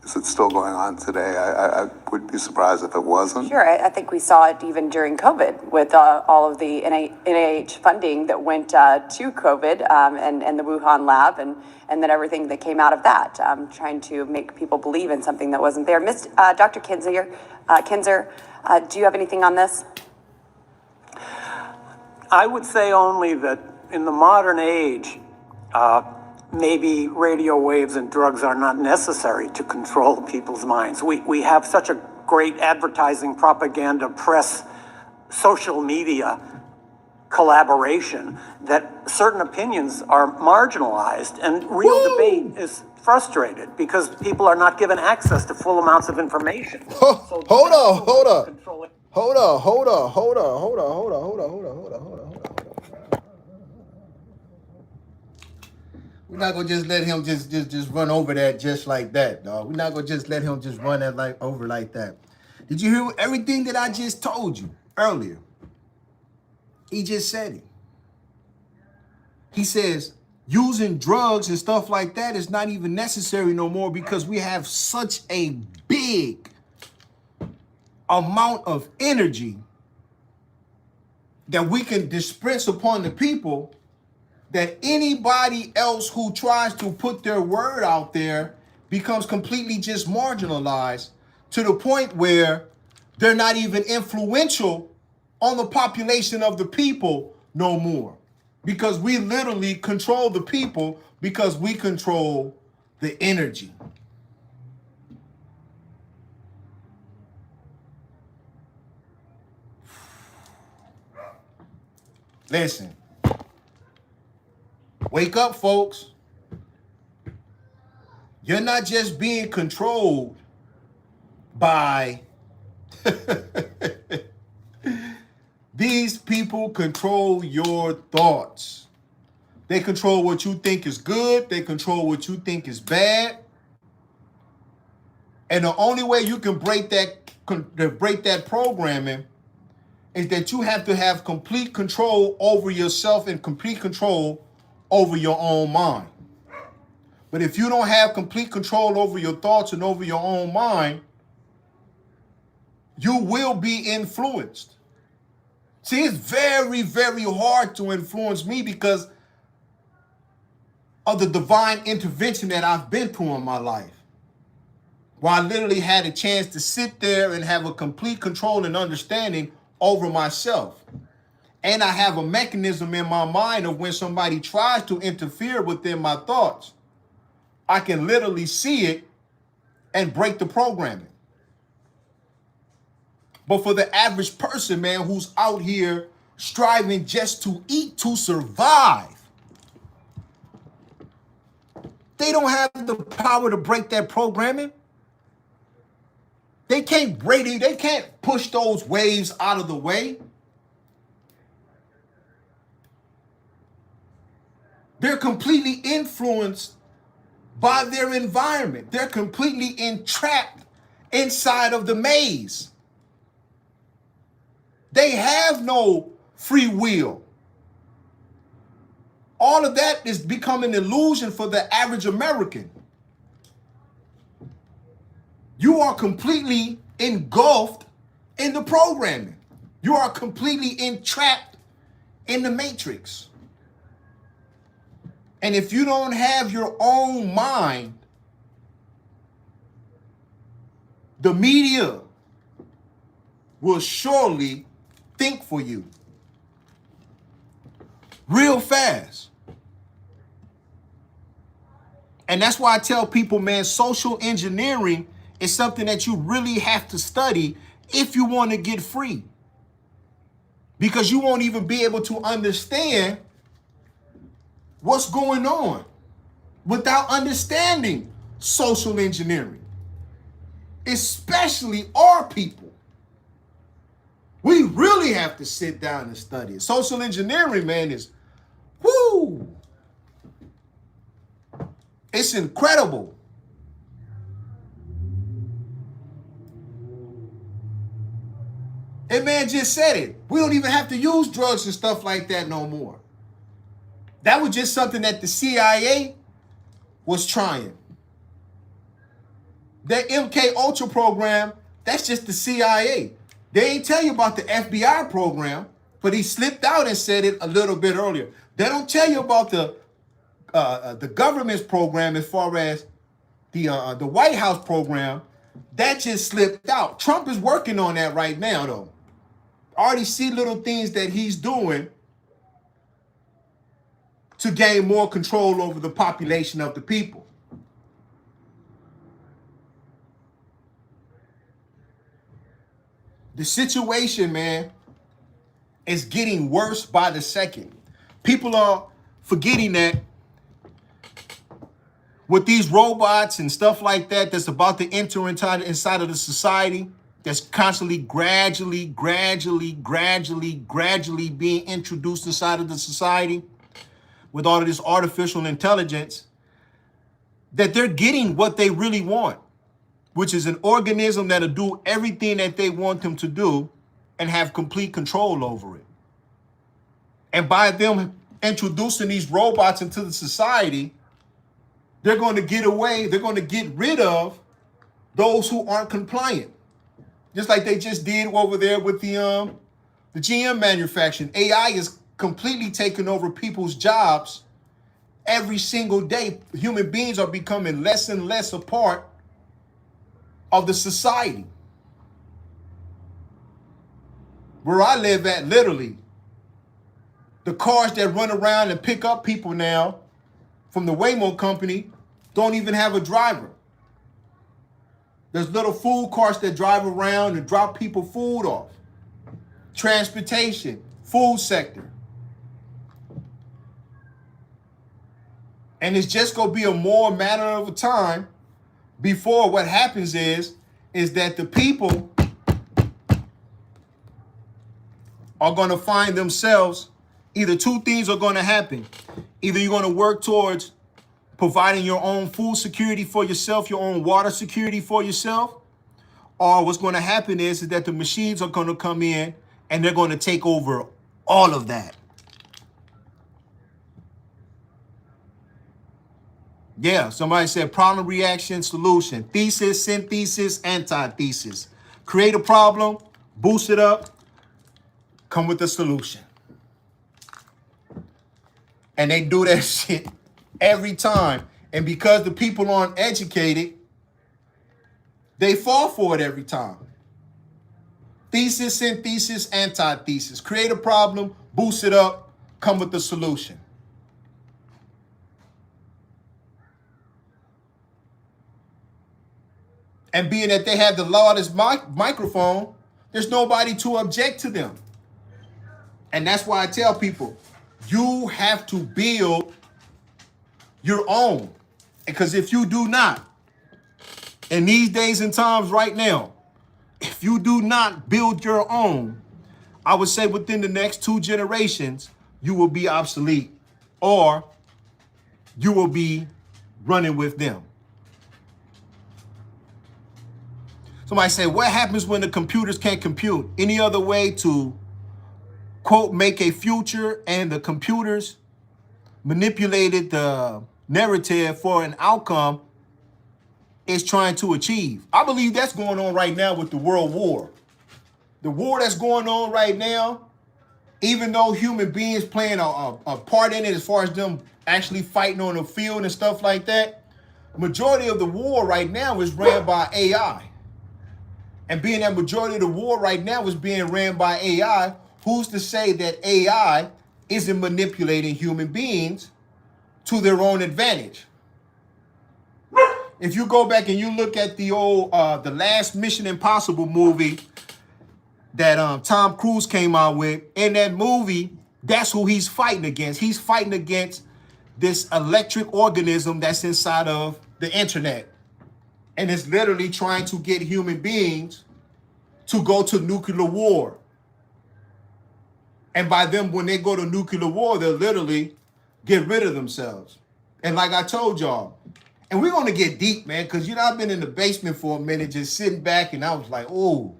is it still going on today? I would be surprised if it wasn't. Sure, I think we saw it even during COVID with all of the NIH funding that went to COVID and the Wuhan lab and then everything that came out of that, trying to make people believe in something that wasn't there. Dr. Kinzer, do you have anything on this? I would say only that in the modern age, maybe radio waves and drugs are not necessary to control people's minds. We have such a great advertising, propaganda, press, social media collaboration that certain opinions are marginalized and real debate is frustrated because people are not given access to full amounts of information. So Hold on. control it. Hold on. We're not gonna just let him just run over that just like that, dog. We're not gonna just let him just run that over like that. Did you hear everything that I just told you earlier? He just said it. He says using drugs and stuff like that is not even necessary no more because we have such a big amount of energy that we can dispense upon the people that anybody else who tries to put their word out there becomes completely just marginalized to the point where they're not even influential on the population of the people no more. Because we literally control the people because we control the energy. Listen. Wake up, folks. You're not just being controlled by these people control your thoughts. They control what you think is good. They control what you think is bad. And the only way you can break that programming is that you have to have complete control over yourself and complete control over your own mind. But if you don't have complete control over your thoughts and over your own mind, you will be influenced. See, it's very, very hard to influence me because of the divine intervention that I've been through in my life. Where I literally had a chance to sit there and have a complete control and understanding over myself. And I have a mechanism in my mind of when somebody tries to interfere within my thoughts, I can literally see it and break the programming. But for the average person, man, who's out here striving just to eat, to survive, they don't have the power to break that programming. They can't break it. They can't push those waves out of the way. They're completely influenced by their environment. They're completely entrapped inside of the maze. They have no free will. All of that is become an illusion for the average American. You are completely engulfed in the programming. You are completely entrapped in the matrix. And if you don't have your own mind, the media will surely think for you real fast. And that's why I tell people, man, social engineering is something that you really have to study if you want to get free. Because you won't even be able to understand what's going on without understanding social engineering, especially our people. We really have to sit down and study it. Social engineering, man, is Woo! It's incredible. And man just said it. We don't even have to use drugs and stuff like that no more. That was just something that the CIA was trying. That MKUltra program, that's just the CIA. They ain't tell you about the FBI program, but he slipped out and said it a little bit earlier. They don't tell you about the government's program as far as the White House program. That just slipped out. Trump is working on that right now, though. Already see little things that he's doing to gain more control over the population of the people. The situation, man, is getting worse by the second. People are forgetting that with these robots and stuff like that that's about to enter inside of the society, that's constantly, gradually being introduced inside of the society with all of this artificial intelligence, that they're getting what they really want, which is an organism that'll do everything that they want them to do and have complete control over it. And by them introducing these robots into the society, they're going to get rid of those who aren't compliant. Just like they just did over there with the GM manufacturing. AI is completely taking over people's jobs every single day. Human beings are becoming less and less a part of the society. Where I live at, literally, the cars that run around and pick up people now from the Waymo company don't even have a driver. There's little food carts that drive around and drop people food off. Transportation, food sector. And it's just going to be a more matter of a time before what happens is that the people are going to find themselves, either two things are going to happen. Either you're going to work towards providing your own food security for yourself, your own water security for yourself, or what's going to happen is that the machines are going to come in and they're going to take over all of that. Yeah, somebody said problem, reaction, solution, thesis, synthesis, antithesis. Create a problem, boost it up, come with a solution. And they do that shit every time. And because the people aren't educated, they fall for it every time. Thesis, synthesis, antithesis. Create a problem, boost it up, come with the solution. And being that they have the loudest microphone, there's nobody to object to them. And that's why I tell people, you have to build your own. Because if you do not, in these days and times right now, if you do not build your own, I would say within the next 2 generations, you will be obsolete or you will be running with them. Somebody say, what happens when the computers can't compute? Any other way to, quote, make a future and the computers manipulated the narrative for an outcome is trying to achieve. I believe that's going on right now with the world war. The war that's going on right now, even though human beings playing a part in it as far as them actually fighting on the field and stuff like that, majority of the war right now is ran by AI. And being that majority of the war right now is being ran by AI, who's to say that AI isn't manipulating human beings to their own advantage? If you go back and you look at the old, the last Mission Impossible movie that Tom Cruise came out with, in that movie, that's who he's fighting against. He's fighting against this electric organism that's inside of the internet. And it's literally trying to get human beings to go to nuclear war. And by them, when they go to nuclear war, they're literally get rid of themselves. And like I told y'all, and we're going to get deep, man, because, I've been in the basement for a minute just sitting back, and I was like, oh.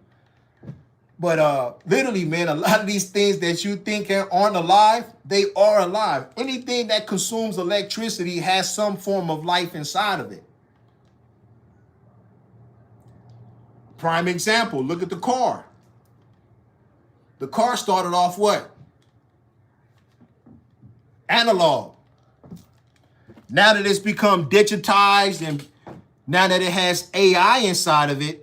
But literally, man, a lot of these things that you think aren't alive, they are alive. Anything that consumes electricity has some form of life inside of it. Prime example, look at the car. The car started off what? Analog. Now that it's become digitized and now that it has AI inside of it,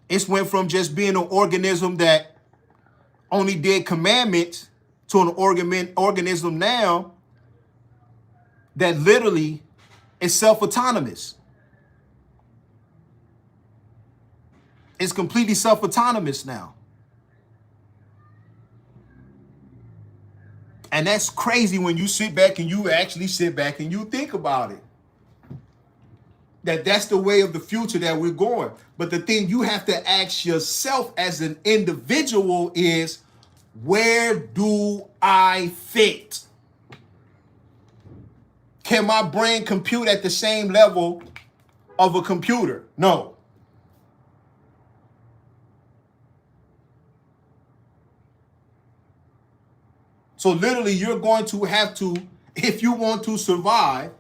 it's went from just being an organism that only did commandments to an organism now that literally is self-autonomous. It's completely self-autonomous now. And that's crazy when you sit back and you actually sit back and you think about it. That's the way of the future that we're going. But the thing you have to ask yourself as an individual is, where do I fit? Can my brain compute at the same level of a computer? No. So literally, you're going to have to, if you want to survive,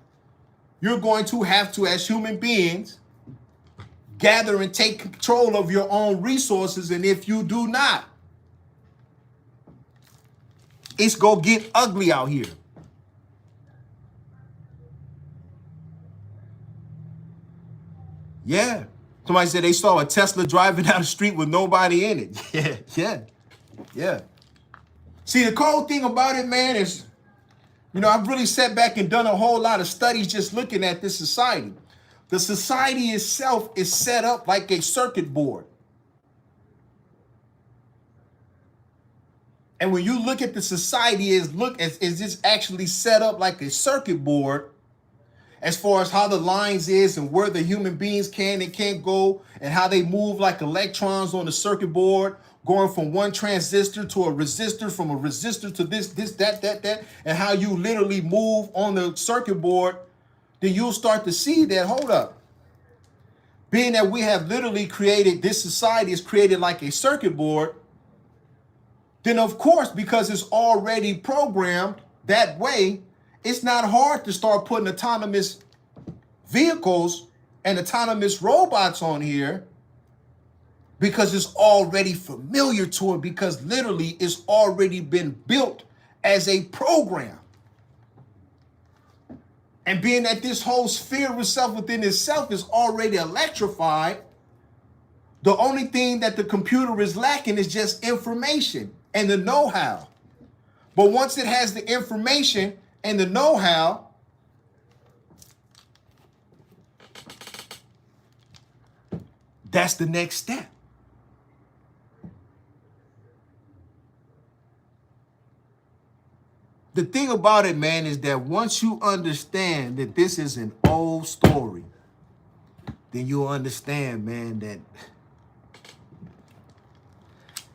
you're going to have to, as human beings, gather and take control of your own resources. And if you do not, it's going to get ugly out here. Yeah. Somebody said they saw a Tesla driving down the street with nobody in it. Yeah. See, the cool thing about it, man, is, I've really sat back and done a whole lot of studies just looking at this society. The society itself is set up like a circuit board. And when you look at the society, is this actually set up like a circuit board as far as how the lines is and where the human beings can and can't go and how they move like electrons on the circuit board, going from one transistor to a resistor, from a resistor to this, that, and how you literally move on the circuit board, then you'll start to see that, hold up. Being that we have literally created, this society is created like a circuit board, then of course, because it's already programmed that way, it's not hard to start putting autonomous vehicles and autonomous robots on here, because it's already familiar to it, because literally it's already been built as a program. And being that this whole sphere of self within itself is already electrified, the only thing that the computer is lacking is just information and the know-how. But once it has the information and the know-how, that's the next step. The thing about it, man, is that once you understand that this is an old story, then you'll understand, man, that...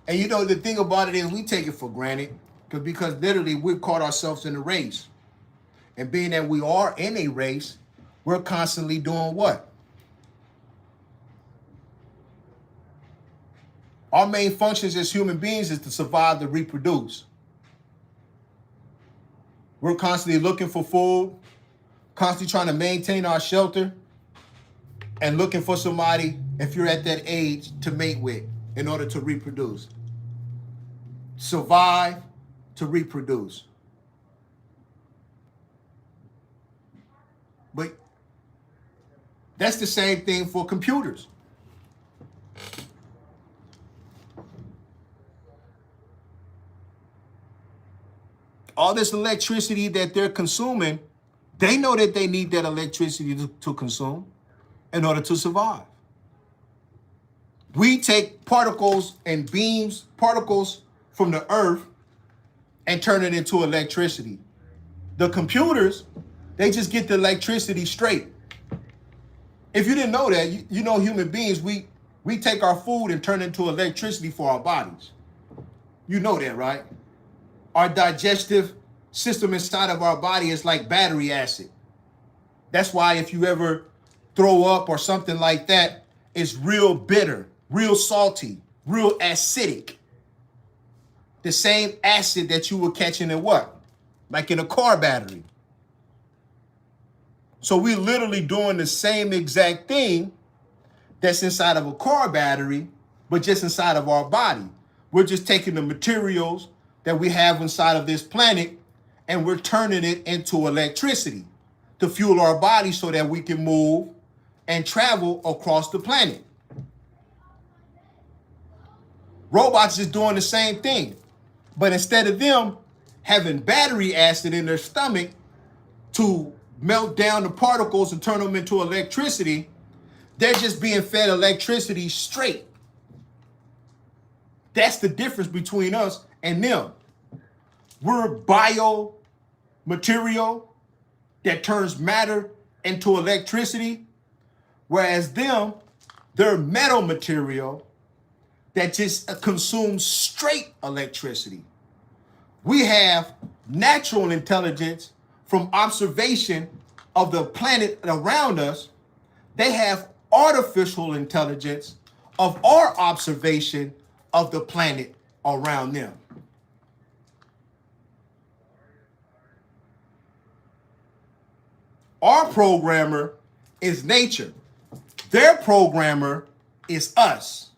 And the thing about it is we take it for granted because literally we've caught ourselves in a race. And being that we are in a race, we're constantly doing what? Our main functions as human beings is to survive, to reproduce. We're constantly looking for food, constantly trying to maintain our shelter, and looking for somebody, if you're at that age, to mate with in order to reproduce. Survive to reproduce. But that's the same thing for computers. All this electricity that they're consuming, they know that they need that electricity to consume in order to survive. We take particles and beams, particles from the earth, and turn it into electricity. The computers, they just get the electricity straight. If you didn't know that, human beings, we take our food and turn it into electricity for our bodies. You know that, right? Our digestive system inside of our body is like battery acid. That's why if you ever throw up or something like that, it's real bitter, real salty, real acidic. The same acid that you were catching in what? Like in a car battery. So we're literally doing the same exact thing that's inside of a car battery, but just inside of our body. We're just taking the materials that we have inside of this planet and we're turning it into electricity to fuel our body so that we can move and travel across the planet. Robots is doing the same thing, but instead of them having battery acid in their stomach to melt down the particles and turn them into electricity, they're just being fed electricity straight. That's the difference between us and them. We're bio material that turns matter into electricity, whereas them, they're metal material that just consumes straight electricity. We have natural intelligence from observation of the planet around us. They have artificial intelligence of our observation of the planet around them. Our programmer is nature. Their programmer is us.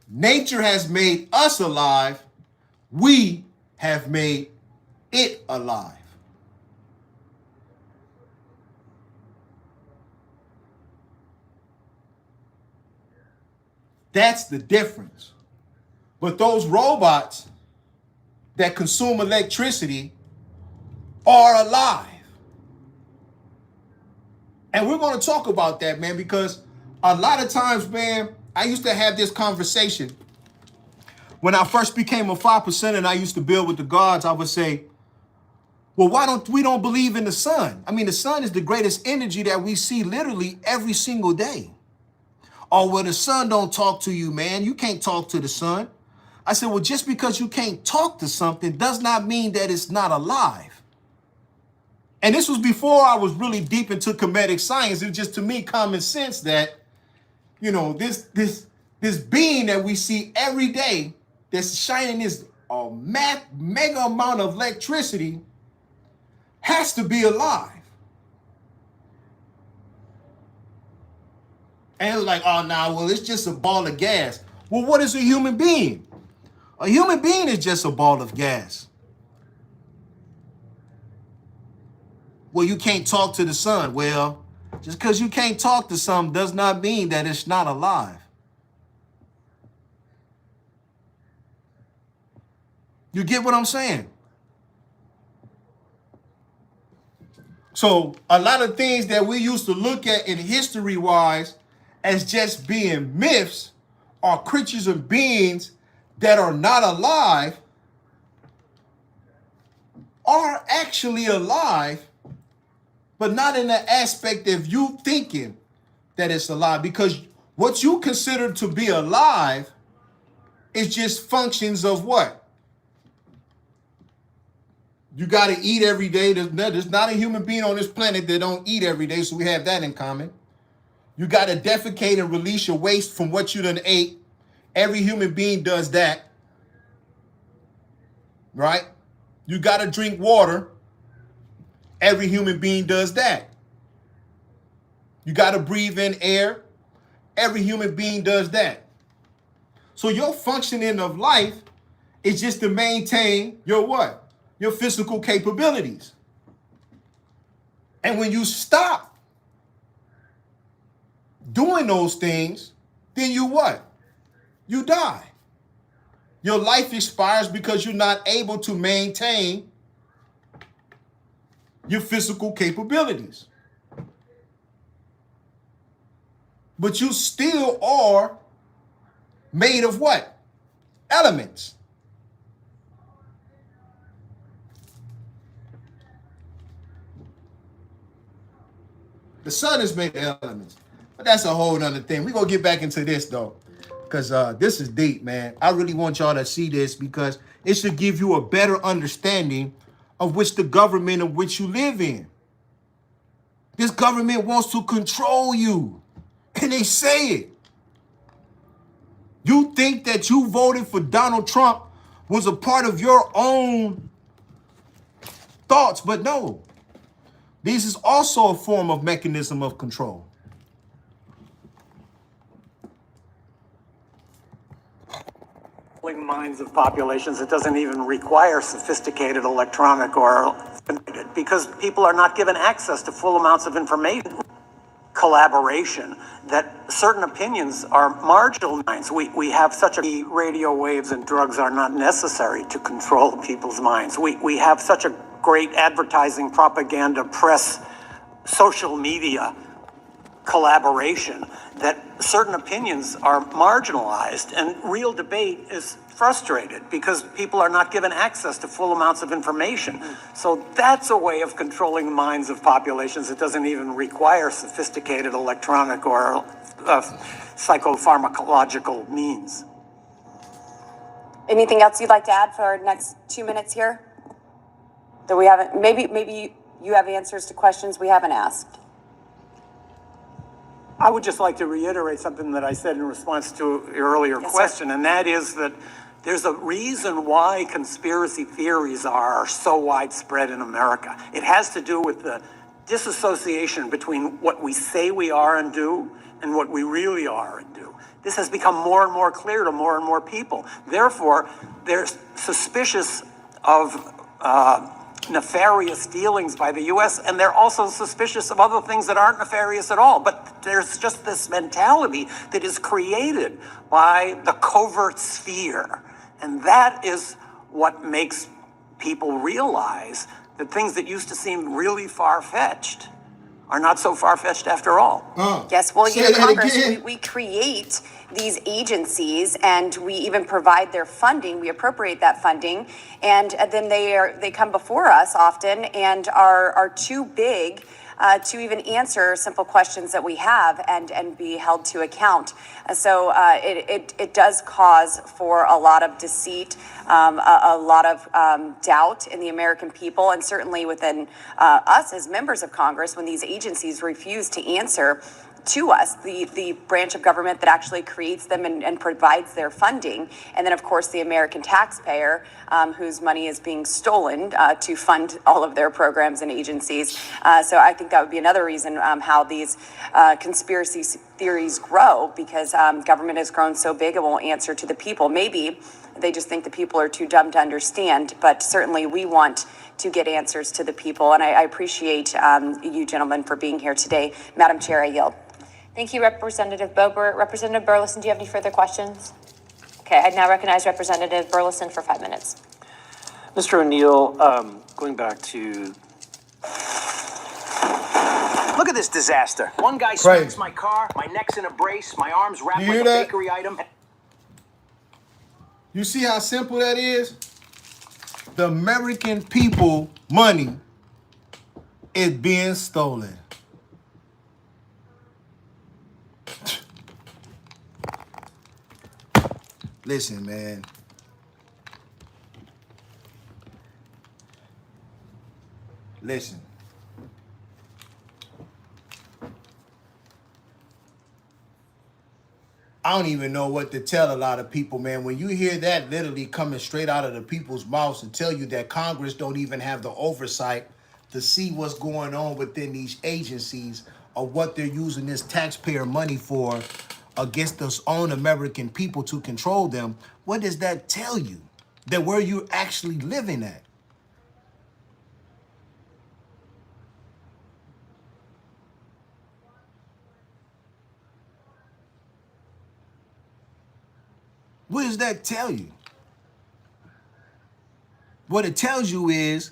Nature has made us alive. We have made it alive. That's the difference. But those robots that consume electricity are alive. And we're going to talk about that, man, because a lot of times, man, I used to have this conversation. When I first became a 5% and I used to build with the gods, I would say, well, why don't we believe in the sun? I mean, the sun is the greatest energy that we see literally every single day. Oh, well, the sun don't talk to you, man. You can't talk to the sun. I said, well, just because you can't talk to something does not mean that it's not alive. And this was before I was really deep into comedic science. It was just, to me, common sense that, you know, this being that we see every day that's shining this mega amount of electricity has to be alive. And it was like, oh, nah, well, it's just a ball of gas. Well, what is a human being? A human being is just a ball of gas. Well, you can't talk to the sun. Well, just because you can't talk to something does not mean that it's not alive. You get what I'm saying? So a lot of things that we used to look at in history-wise as just being myths are creatures and beings that are not alive are actually alive, but not in the aspect of you thinking that it's alive, because what you consider to be alive is just functions of what? You got to eat every day. There's not a human being on this planet that don't eat every day, so we have that in common. You got to defecate and release your waste from what you done ate. Every human being does that, right? You got to drink water. Every human being does that. You got to breathe in air. Every human being does that. So your functioning of life is just to maintain your what? Your physical capabilities. And when you stop doing those things, then you what? You die. Your life expires because you're not able to maintain your physical capabilities. But you still are made of what? Elements. The sun is made of elements. But that's a whole nother thing. We're going to get back into this, though. because this is deep, man. I really want y'all to see this because it should give you a better understanding of which the government in which you live in. This government wants to control you, and they say it. You think that you voted for Donald Trump was a part of your own thoughts, but no. This is also a form of mechanism of control. Minds of populations, it doesn't even require sophisticated electronic or because people are not given access to full amounts of information. Collaboration, that certain opinions are marginal minds. We have such a radio waves and drugs are not necessary to control people's minds. We have such a great advertising, propaganda, press, social media collaboration that certain opinions are marginalized and real debate is frustrated because people are not given access to full amounts of information. So that's a way of controlling the minds of populations. It doesn't even require sophisticated electronic or psychopharmacological means. Anything else you'd like to add for our next 2 minutes here? That we haven't, maybe you have answers to questions we haven't asked. I would just like to reiterate something that I said in response to your earlier question, and that is that there's a reason why conspiracy theories are so widespread in America. It has to do with the disassociation between what we say we are and do and what we really are and do. This has become more and more clear to more and more people. Therefore, they're suspicious of nefarious dealings by the U.S., and they're also suspicious of other things that aren't nefarious at all. But there's just this mentality that is created by the covert sphere. And that is what makes people realize that things that used to seem really far-fetched are not so far-fetched after all. Yes, well, you know, Congress, we create these agencies and we even provide their funding, we appropriate that funding, and then they come before us often and are too big to even answer simple questions that we have and be held to account. So it does cause for a lot of deceit, a lot of doubt in the American people, and certainly within us as members of Congress when these agencies refuse to answer to us, the branch of government that actually creates them and provides their funding. And then, of course, the American taxpayer whose money is being stolen to fund all of their programs and agencies. So I think that would be another reason how these conspiracy theories grow, because government has grown so big it won't answer to the people. Maybe they just think the people are too dumb to understand, but certainly we want to get answers to the people. And I appreciate you gentlemen for being here today. Madam Chair, I yield. Thank you, Representative Boebert. Representative Burleson, do you have any further questions? Okay, I now recognize Representative Burleson for 5 minutes. Mr. O'Neill, going back to... Look at this disaster. One guy smacks my car, my neck's in a brace, my arm's wrapped like a bakery item. You see how simple that is? The American people money is being stolen. Listen, man. Listen. I don't even know what to tell a lot of people, man. When you hear that literally coming straight out of the people's mouths and tell you that Congress don't even have the oversight to see what's going on within these agencies or what they're using this taxpayer money for against us own American people to control them, what does that tell you? That where you're actually living at? What does that tell you? What it tells you is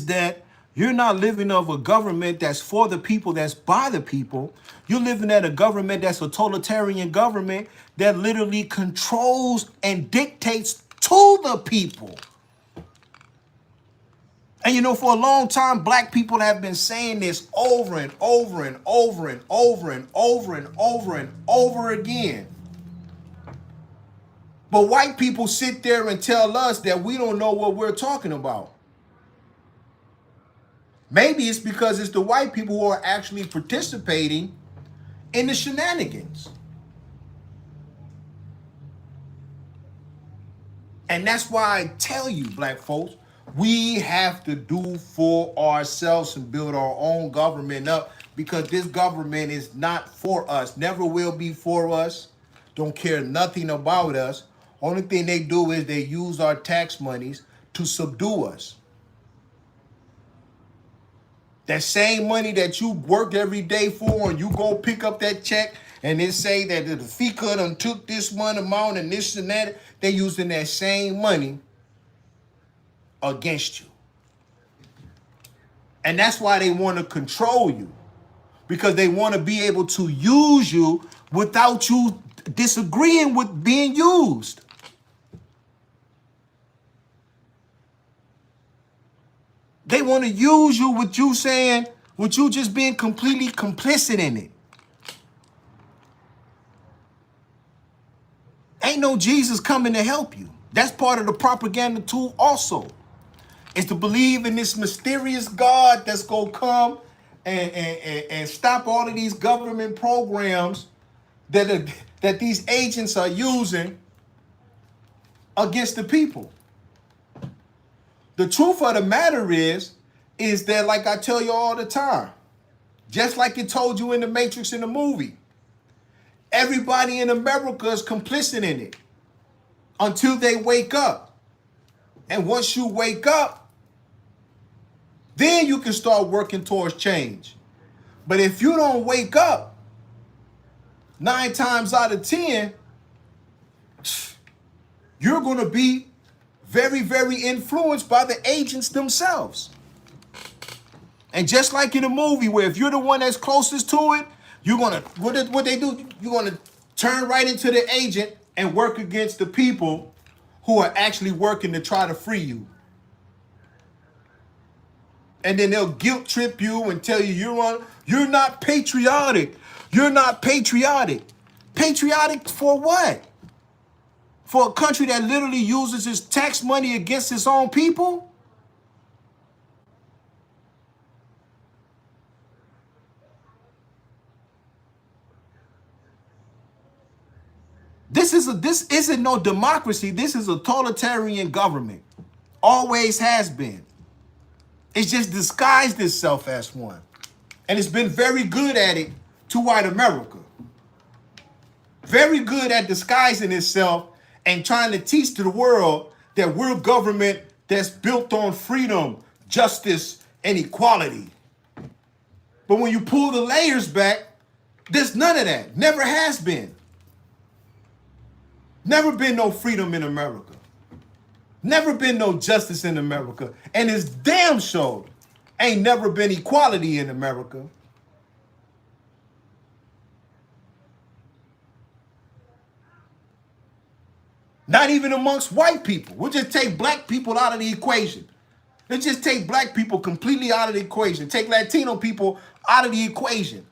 that you're not living of a government that's for the people, that's by the people. You're living at a government that's a totalitarian government that literally controls and dictates to the people. And you know, for a long time, black people have been saying this over and over and over and over and over and over and over again. But white people sit there and tell us that we don't know what we're talking about. Maybe it's because it's the white people who are actually participating in the shenanigans. And that's why I tell you, black folks, we have to do for ourselves and build our own government up, because this government is not for us, never will be for us, don't care nothing about us. Only thing they do is they use our tax monies to subdue us. That same money that you work every day for, and you go pick up that check and they say that the FICA done took this one amount and this and that, they using that same money against you. And that's why they want to control you, because they want to be able to use you without you disagreeing with being used. They want to use you with you saying, with you just being completely complicit in it. Ain't no Jesus coming to help you. That's part of the propaganda tool also. Is to believe in this mysterious God that's going to come and stop all of these government programs that these agents are using against the people. The truth of the matter is that, like I tell you all the time, just like it told you in the Matrix in the movie, everybody in America is complicit in it until they wake up. And once you wake up, then you can start working towards change. But if you don't wake up, 9 times out of 10, you're going to be very, very influenced by the agents themselves. And just like in a movie where if you're the one that's closest to it, you're going to, what they do, you're going to turn right into the agent and work against the people who are actually working to try to free you. And then they'll guilt trip you and tell you you're not patriotic. You're not patriotic. Patriotic for what? For a country that literally uses its tax money against its own people? This isn't no democracy. This is a totalitarian government. Always has been. It's just disguised itself as one. And it's been very good at it to white America. Very good at disguising itself and trying to teach to the world that we're a government that's built on freedom, justice, and equality. But when you pull the layers back, there's none of that. Never has been. Never been no freedom in America. Never been no justice in America. And it's damn sure ain't never been equality in America. Not even amongst white people. We'll just take black people out of the equation. Let's just take black people completely out of the equation. Take Latino people out of the equation.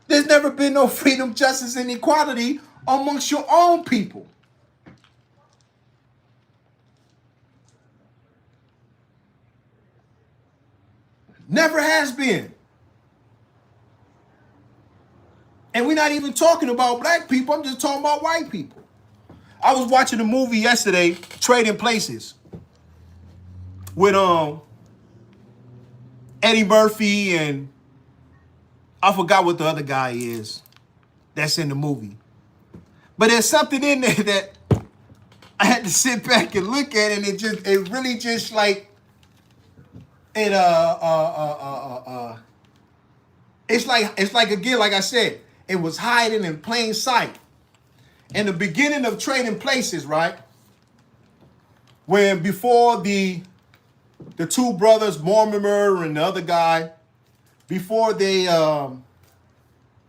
There's never been no freedom, justice, and equality amongst your own people. Never has been. And we're not even talking about black people. I'm just talking about white people. I was watching a movie yesterday, Trading Places, with Eddie Murphy and I forgot what the other guy is that's in the movie. But there's something in there that I had to sit back and look at, and it really just like it it's like again, like I said, it was hiding in plain sight. In the beginning of Trading Places, right? When before the two brothers, Mortimer and the other guy, before they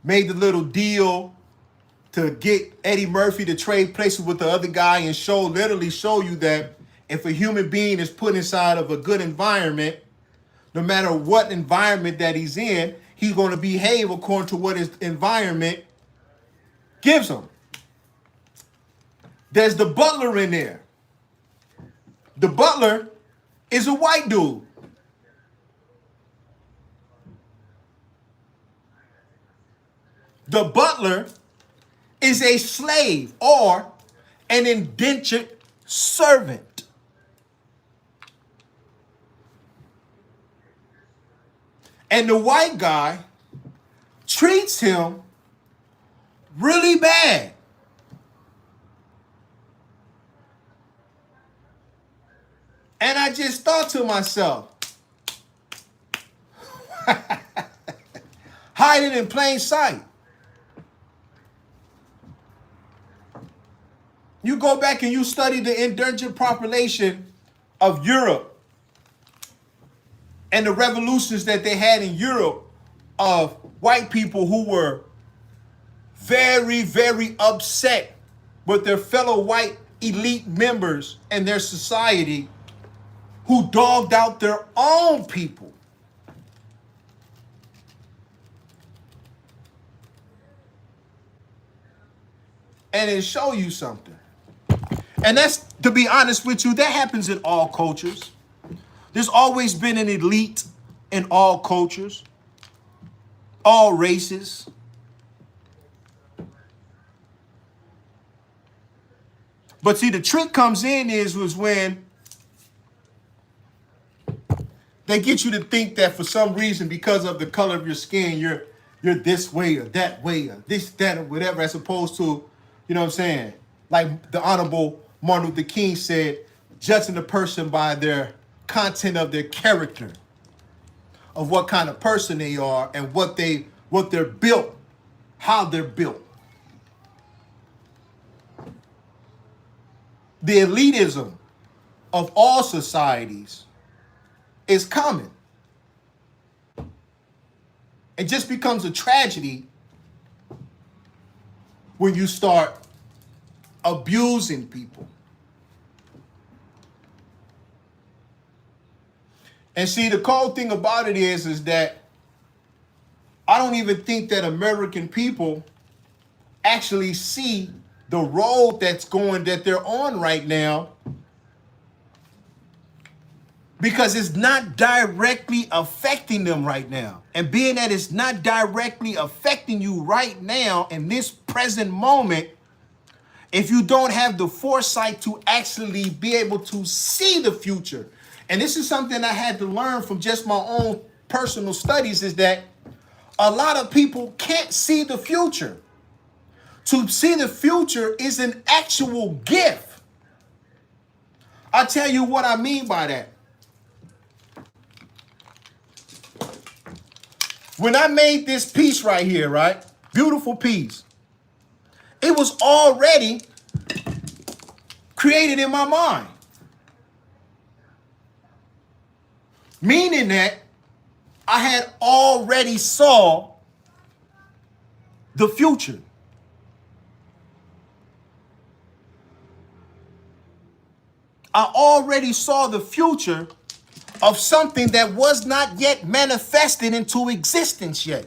made the little deal to get Eddie Murphy to trade places with the other guy and literally show you that if a human being is put inside of a good environment, no matter what environment that he's in, he's going to behave according to what his environment gives him. There's the butler in there. The butler is a white dude. The butler is a slave or an indentured servant. And the white guy treats him really bad. And I just thought to myself, hiding in plain sight. You go back and you study the indentured population of Europe and the revolutions that they had in Europe of white people who were very, very upset with their fellow white elite members and their society who dogged out their own people. And it show you something. And that's, to be honest with you, that happens in all cultures. There's always been an elite in all cultures, all races. But see, the trick comes in was when they get you to think that for some reason, because of the color of your skin, you're this way or that way or this, that, or whatever, as opposed to, you know what I'm saying? Like the Honorable Martin Luther King said, judging a person by their content of their character, of what kind of person they are and what they're built, how they're built. The elitism of all societies is common. It just becomes a tragedy when you start abusing people. And see, the cold thing about it is that I don't even think that American people actually see the road that they're on right now, because it's not directly affecting them right now. And being that it's not directly affecting you right now in this present moment, if you don't have the foresight to actually be able to see the future, and this is something I had to learn from just my own personal studies, is that a lot of people can't see the future. To see the future is an actual gift. I'll tell you what I mean by that. When I made this piece right here, right? Beautiful piece. It was already created in my mind. Meaning that I had already saw the future. I already saw the future of something that was not yet manifested into existence yet.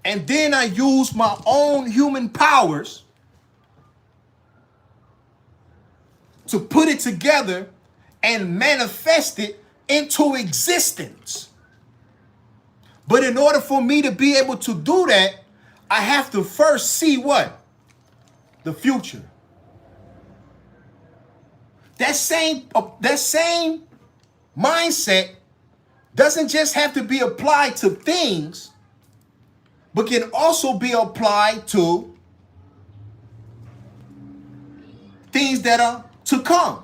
And then I used my own human powers to put it together and manifest it into existence. But in order for me to be able to do that, I have to first see what? The future. That same mindset doesn't just have to be applied to things, but can also be applied to things that are to come.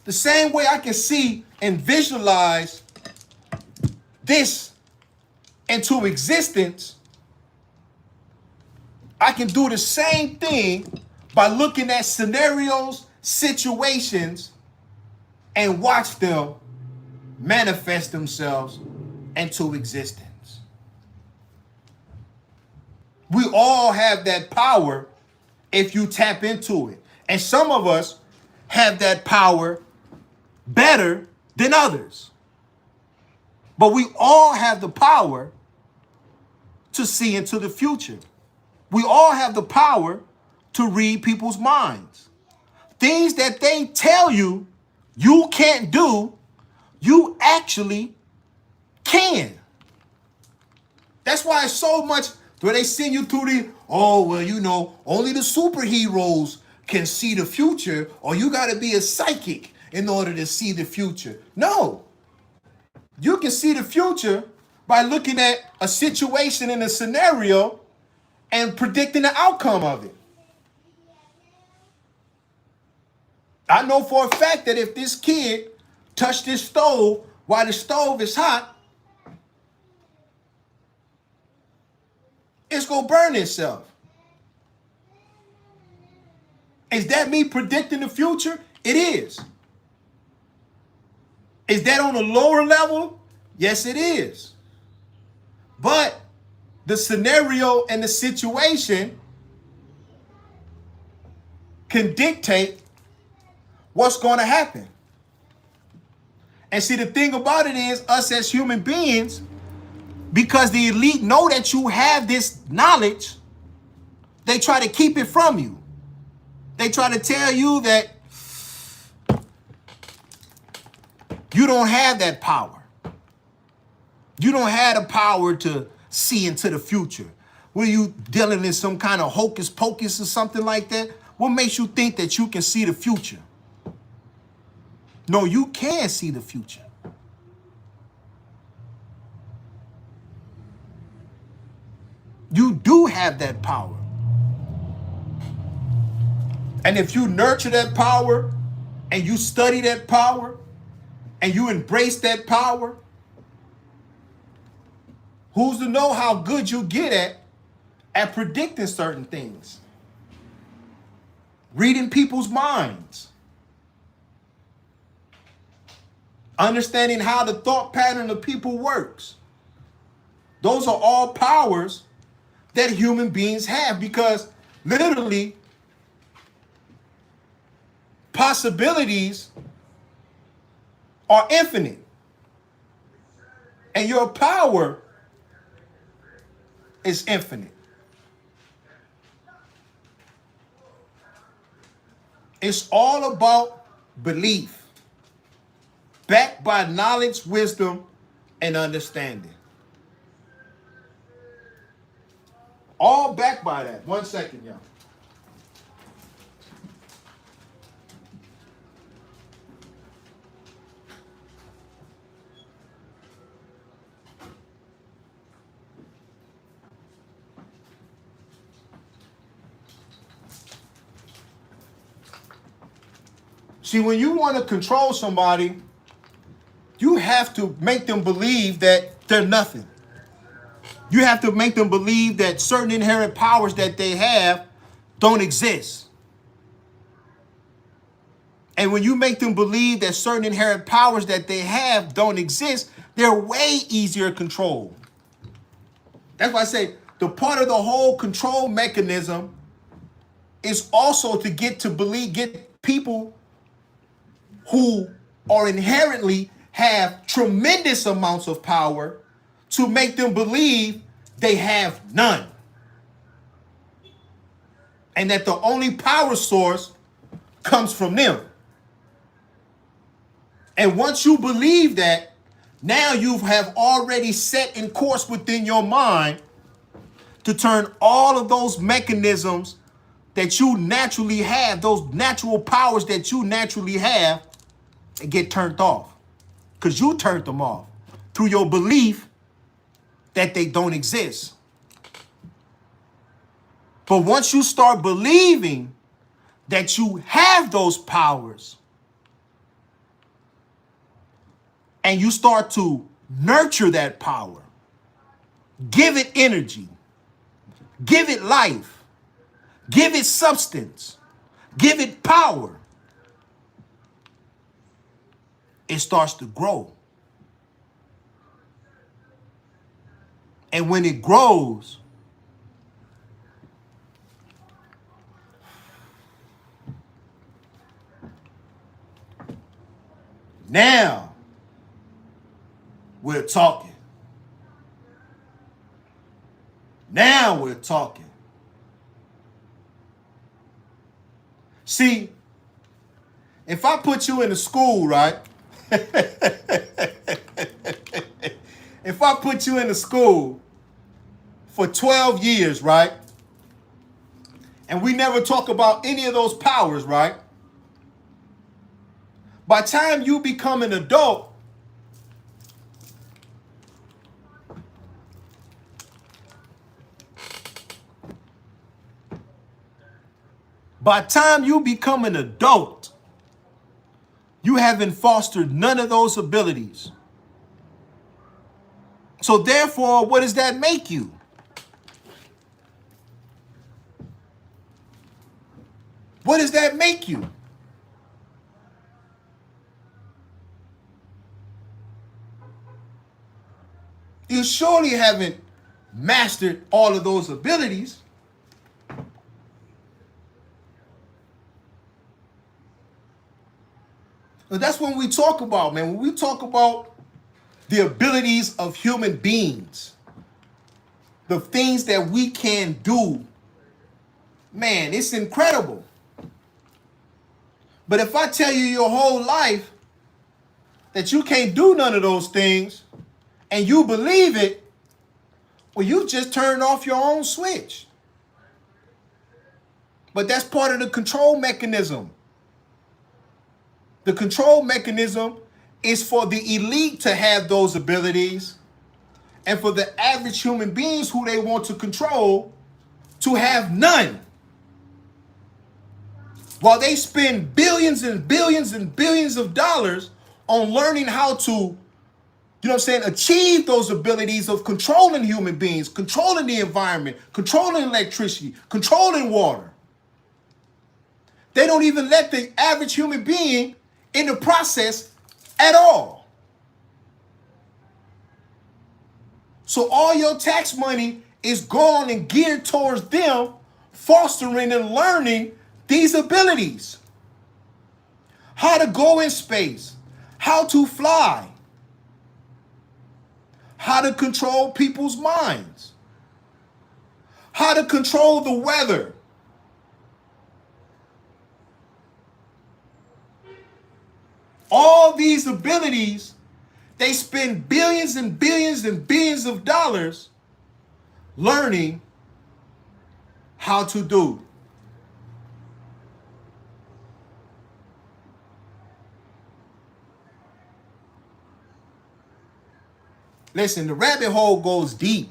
The same way I can see and visualize this into existence, I can do the same thing by looking at scenarios, situations, and watch them manifest themselves into existence. We all have that power if you tap into it. And some of us have that power better than others. But we all have the power to see into the future. We all have the power to read people's minds. Things that they tell you you can't do, you actually can. That's why it's so much where they send you through only the superheroes can see the future, or you got to be a psychic in order to see the future. No. You can see the future by looking at a situation in a scenario and predicting the outcome of it. I know for a fact that if this kid touched this stove while the stove is hot, it's going to burn itself. Is that me predicting the future? It is. Is that on a lower level? Yes, it is. But the scenario and the situation can dictate what's going to happen. And see, the thing about it is, us as human beings, because the elite know that you have this knowledge, they try to keep it from you. They try to tell you that you don't have that power. You don't have the power to see into the future. Were you dealing in some kind of hocus pocus or something like that? What makes you think that you can see the future? No, you can see the future. You do have that power. And if you nurture that power and you study that power and you embrace that power, who's to know how good you get at predicting certain things? Reading people's minds. Understanding how the thought pattern of people works. Those are all powers that human beings have, because literally possibilities are infinite. And your power is infinite. It's all about belief, backed by knowledge, wisdom, and understanding. All backed by that. 1 second, y'all. See, when you want to control somebody, you have to make them believe that they're nothing. You have to make them believe that certain inherent powers that they have don't exist. And when you make them believe that certain inherent powers that they have don't exist, they're way easier to control. That's why I say the part of the whole control mechanism is also to get people who are inherently have tremendous amounts of power to make them believe they have none. And that the only power source comes from them. And once you believe that, now you have already set in course within your mind to turn all of those mechanisms that you naturally have, those natural powers that you naturally have, and get turned off. Because you turned them off through your belief that they don't exist. But once you start believing that you have those powers and you start to nurture that power, give it energy, give it life, give it substance, give it power, it starts to grow. And when it grows, now We're talking. Now we're talking. See, if I put you in a school, right? If I put you in a school for 12 years, right? And we never talk about any of those powers, right? By the time you become an adult, you haven't fostered none of those abilities. So therefore, what does that make you? What does that make you? You surely haven't mastered all of those abilities. But that's what we talk about, man. When we talk about the abilities of human beings, the things that we can do, man, it's incredible. But if I tell you your whole life that you can't do none of those things and you believe it, well, you just turned off your own switch. But that's part of the control mechanism. The control mechanism is for the elite to have those abilities and for the average human beings who they want to control to have none. While they spend billions and billions and billions of dollars on learning how to, you know what I'm saying, achieve those abilities of controlling human beings, controlling the environment, controlling electricity, controlling water. They don't even let the average human being in the process at all. So all your tax money is gone and geared towards them fostering and learning these abilities. How to go in space, how to fly, how to control people's minds, how to control the weather. All these abilities, they spend billions and billions and billions of dollars learning how to do. Listen, the rabbit hole goes deep.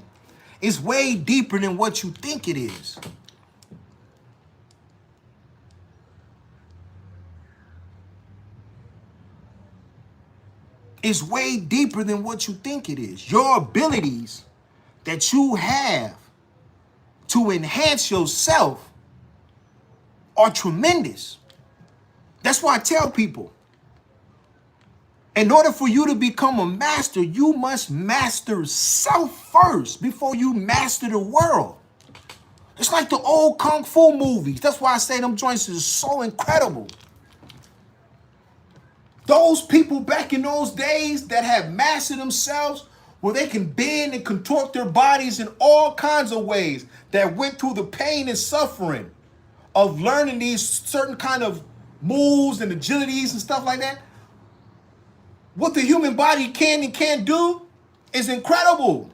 It's way deeper than what you think it is. It's way deeper than what you think it is. Your abilities that you have to enhance yourself are tremendous. That's why I tell people, in order for you to become a master, you must master self first before you master the world. It's like the old Kung Fu movies. That's why I say them joints is so incredible. Those people back in those days that have mastered themselves, where they can bend and contort their bodies in all kinds of ways, that went through the pain and suffering of learning these certain kind of moves and agilities and stuff like that. What the human body can and can't do is incredible.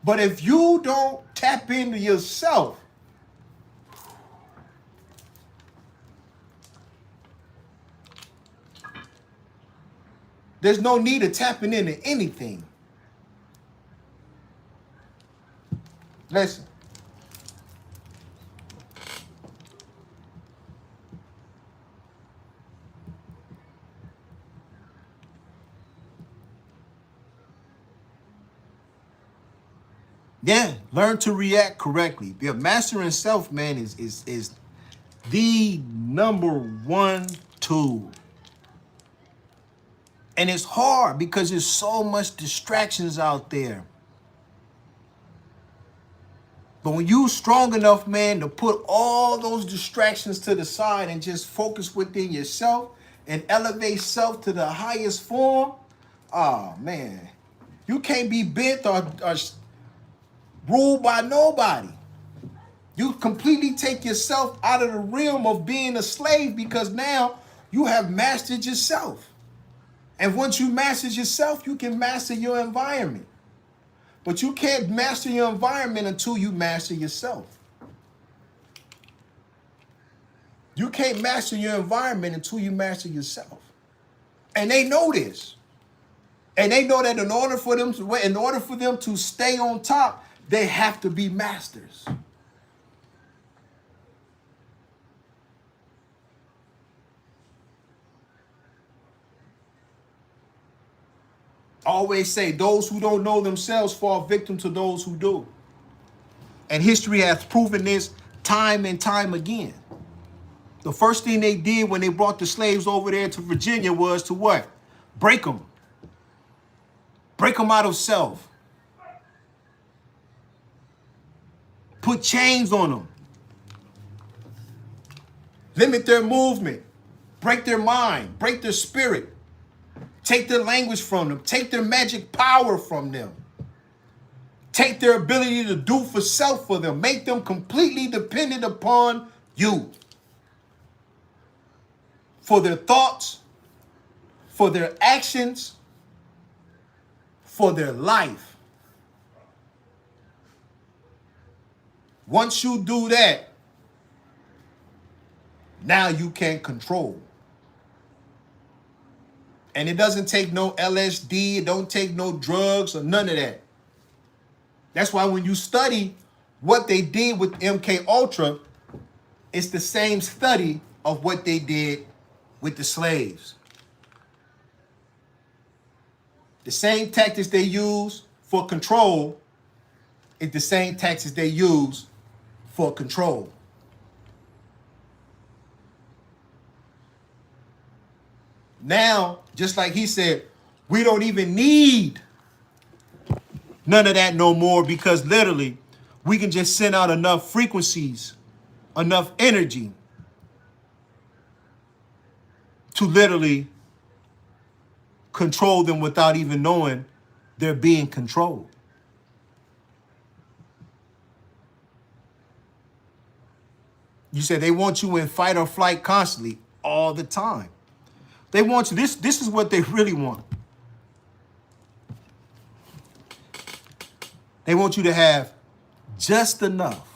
But if you don't tap into yourself, there's no need of tapping into anything. Listen. Yeah, learn to react correctly. Yeah, mastering self, man, is the number one tool. And it's hard because there's so much distractions out there. But when you strong enough, man, to put all those distractions to the side and just focus within yourself and elevate self to the highest form, oh man, you can't be bent or ruled by nobody. You completely take yourself out of the realm of being a slave because now you have mastered yourself. And once you master yourself, you can master your environment. But you can't master your environment until you master yourself. You can't master your environment until you master yourself. And they know this. And they know that in order for them to stay on top, they have to be masters. I always say those who don't know themselves fall victim to those who do. And history has proven this time and time again. The first thing they did when they brought the slaves over there to Virginia was to what? Break them. Break them out of self. Put chains on them. Limit their movement. Break their mind. Break their spirit. Take their language from them. Take their magic power from them. Take their ability to do for self for them. Make them completely dependent upon you. For their thoughts, for their actions, for their life. Once you do that, now you can control. And it doesn't take no LSD, it don't take no drugs or none of that. That's why when you study what they did with MKUltra, it's the same study of what they did with the slaves. The same tactics they use for control is the same tactics they use for control. Now, just like he said, we don't even need none of that no more because literally we can just send out enough frequencies, enough energy to literally control them without even knowing they're being controlled. You said they want you in fight or flight constantly all the time. They want you, this is what they really want. They want you to have just enough.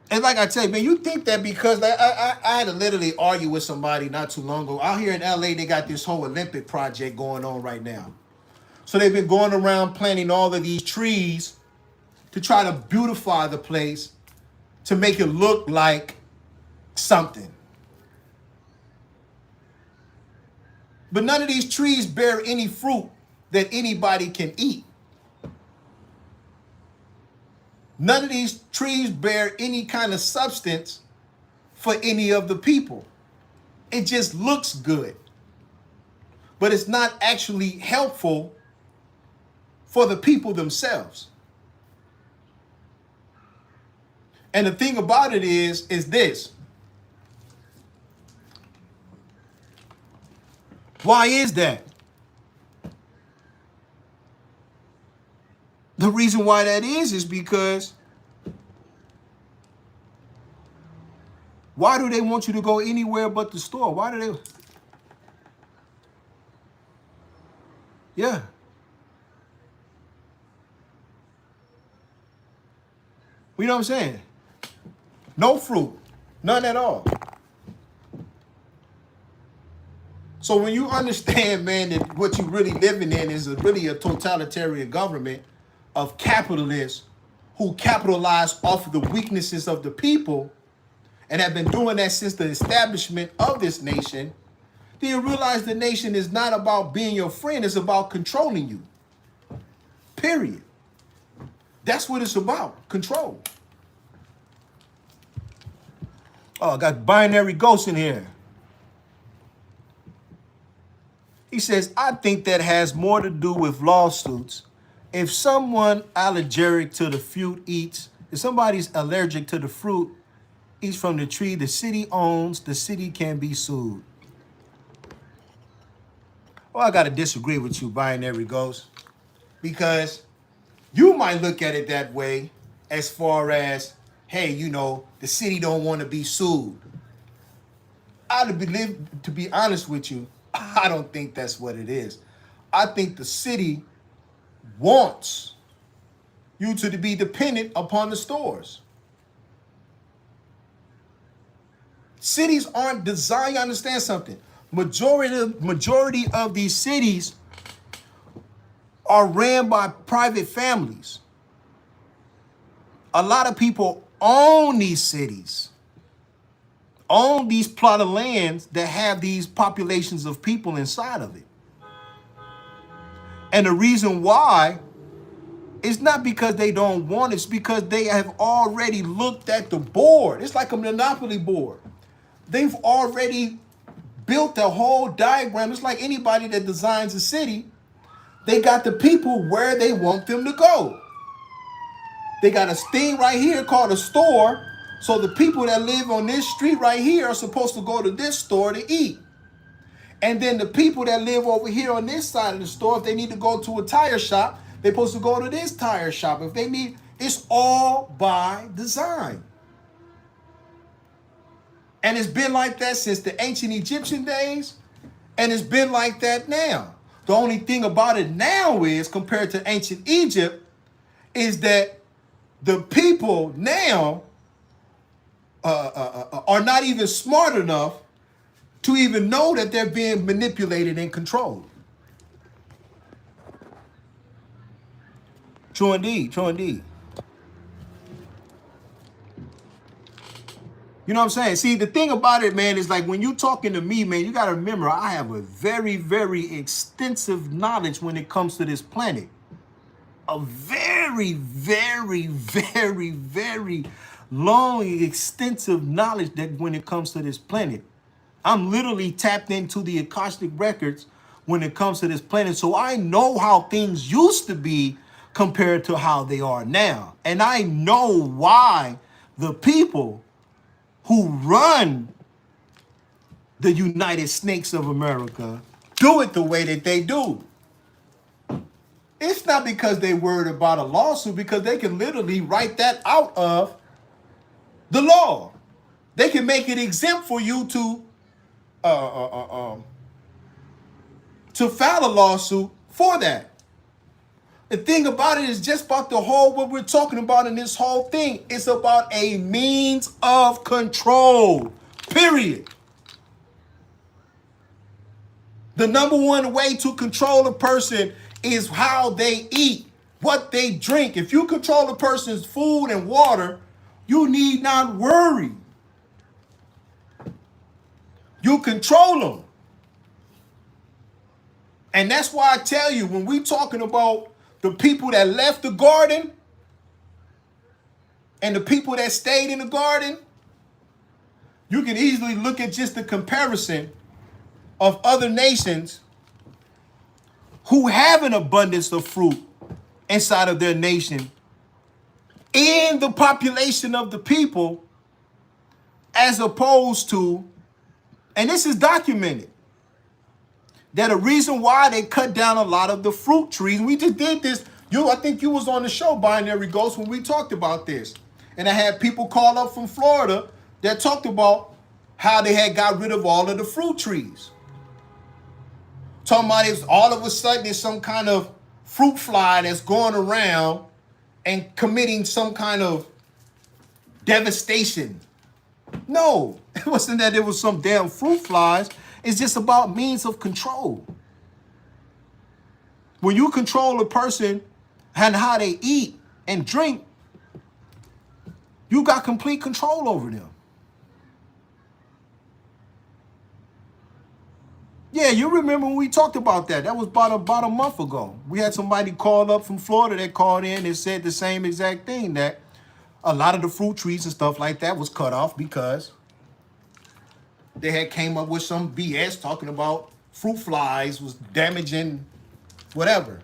And like I tell you, man, you think that because I had to literally argue with somebody not too long ago. Out here in LA, they got this whole Olympic project going on right now. So they've been going around planting all of these trees to try to beautify the place to make it look like something. But none of these trees bear any fruit that anybody can eat. None of these trees bear any kind of substance for any of the people. It just looks good. But it's not actually helpful for the people themselves. And the thing about it is this. Why is that? The reason why that is because why do they want you to go anywhere but the store? Why do they? Yeah. You know what I'm saying? No fruit, none at all. So when you understand, man, that what you're really living in is really a totalitarian government of capitalists who capitalize off of the weaknesses of the people and have been doing that since the establishment of this nation, then you realize the nation is not about being your friend, it's about controlling you. Period. That's what it's about, control. Oh, I got Binary Ghost in here. He says, I think that has more to do with lawsuits If someone allergic to the fruit eats, if somebody's allergic to the fruit eats from the tree the city owns, the city can be sued. Well, I got to disagree with you, Binary Ghost, because you might look at it that way as far as, hey, you know, the city don't want to be sued. To be honest with you, I don't think that's what it is. I think the city wants you to be dependent upon the stores. Cities aren't designed, understand something. Majority of these cities are ran by private families. A lot of people own these cities, own these plot of lands that have these populations of people inside of it. And the reason why is not because they don't want it, it's because they have already looked at the board. It's like a monopoly board. They've already built a whole diagram. It's like anybody that designs a city. They got the people where they want them to go. They got a thing right here called a store. So the people that live on this street right here are supposed to go to this store to eat. And then the people that live over here on this side of the store, if they need to go to a tire shop, they're supposed to go to this tire shop. If they need, it's all by design. And it's been like that since the ancient Egyptian days. And it's been like that now. The only thing about it now is, compared to ancient Egypt, is that the people now are not even smart enough to even know that they're being manipulated and controlled. True indeed, true indeed. You know what I'm saying? See, the thing about it, man, is like when you talking to me, man, you got to remember I have a very, very extensive knowledge when it comes to this planet. A very, very, very, very long, extensive knowledge that when it comes to this planet. I'm literally tapped into the Akashic records when it comes to this planet. So I know how things used to be compared to how they are now. And I know why the people who run the United Snakes of America do it the way that they do. It's not because they worried about a lawsuit, because they can literally write that out of the law. They can make it exempt for you to file a lawsuit for that. The thing about it is just about the whole, what we're talking about in this whole thing, it's about a means of control, period. The number one way to control a person is how they eat, what they drink. If you control a person's food and water, you need not worry. You control them. And that's why I tell you, when we talking about the people that left the garden and the people that stayed in the garden, you can easily look at just the comparison of other nations who have an abundance of fruit inside of their nation in the population of the people, as opposed to, and this is documented, that a reason why they cut down a lot of the fruit trees. We just did this. I think you was on the show, Binary Ghost, when we talked about this. And I had people call up from Florida that talked about how they had got rid of all of the fruit trees. Talking about it's all of a sudden there's some kind of fruit fly that's going around and committing some kind of devastation. No, it wasn't that there was some damn fruit flies. It's just about means of control. When you control a person and how they eat and drink, you got complete control over them. Yeah, you remember when we talked about that. That was about a month ago. We had somebody call up from Florida that called in and said the same exact thing, that a lot of the fruit trees and stuff like that was cut off because they had came up with some BS talking about fruit flies was damaging whatever.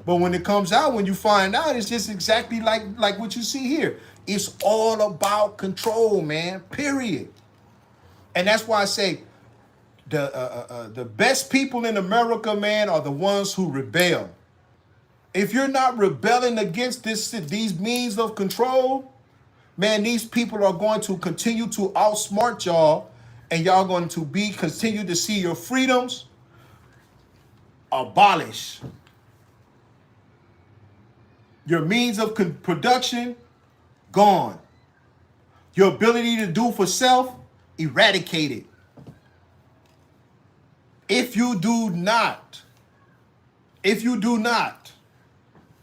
But when it comes out, when you find out, it's just exactly like what you see here. It's all about control, man, period. And that's why I say the best people in America, man, are the ones who rebel. If you're not rebelling against these means of control, man, these people are going to continue to outsmart y'all, and y'all going to continue to see your freedoms abolished. Your means of production gone. Your ability to do for self eradicated. If you do not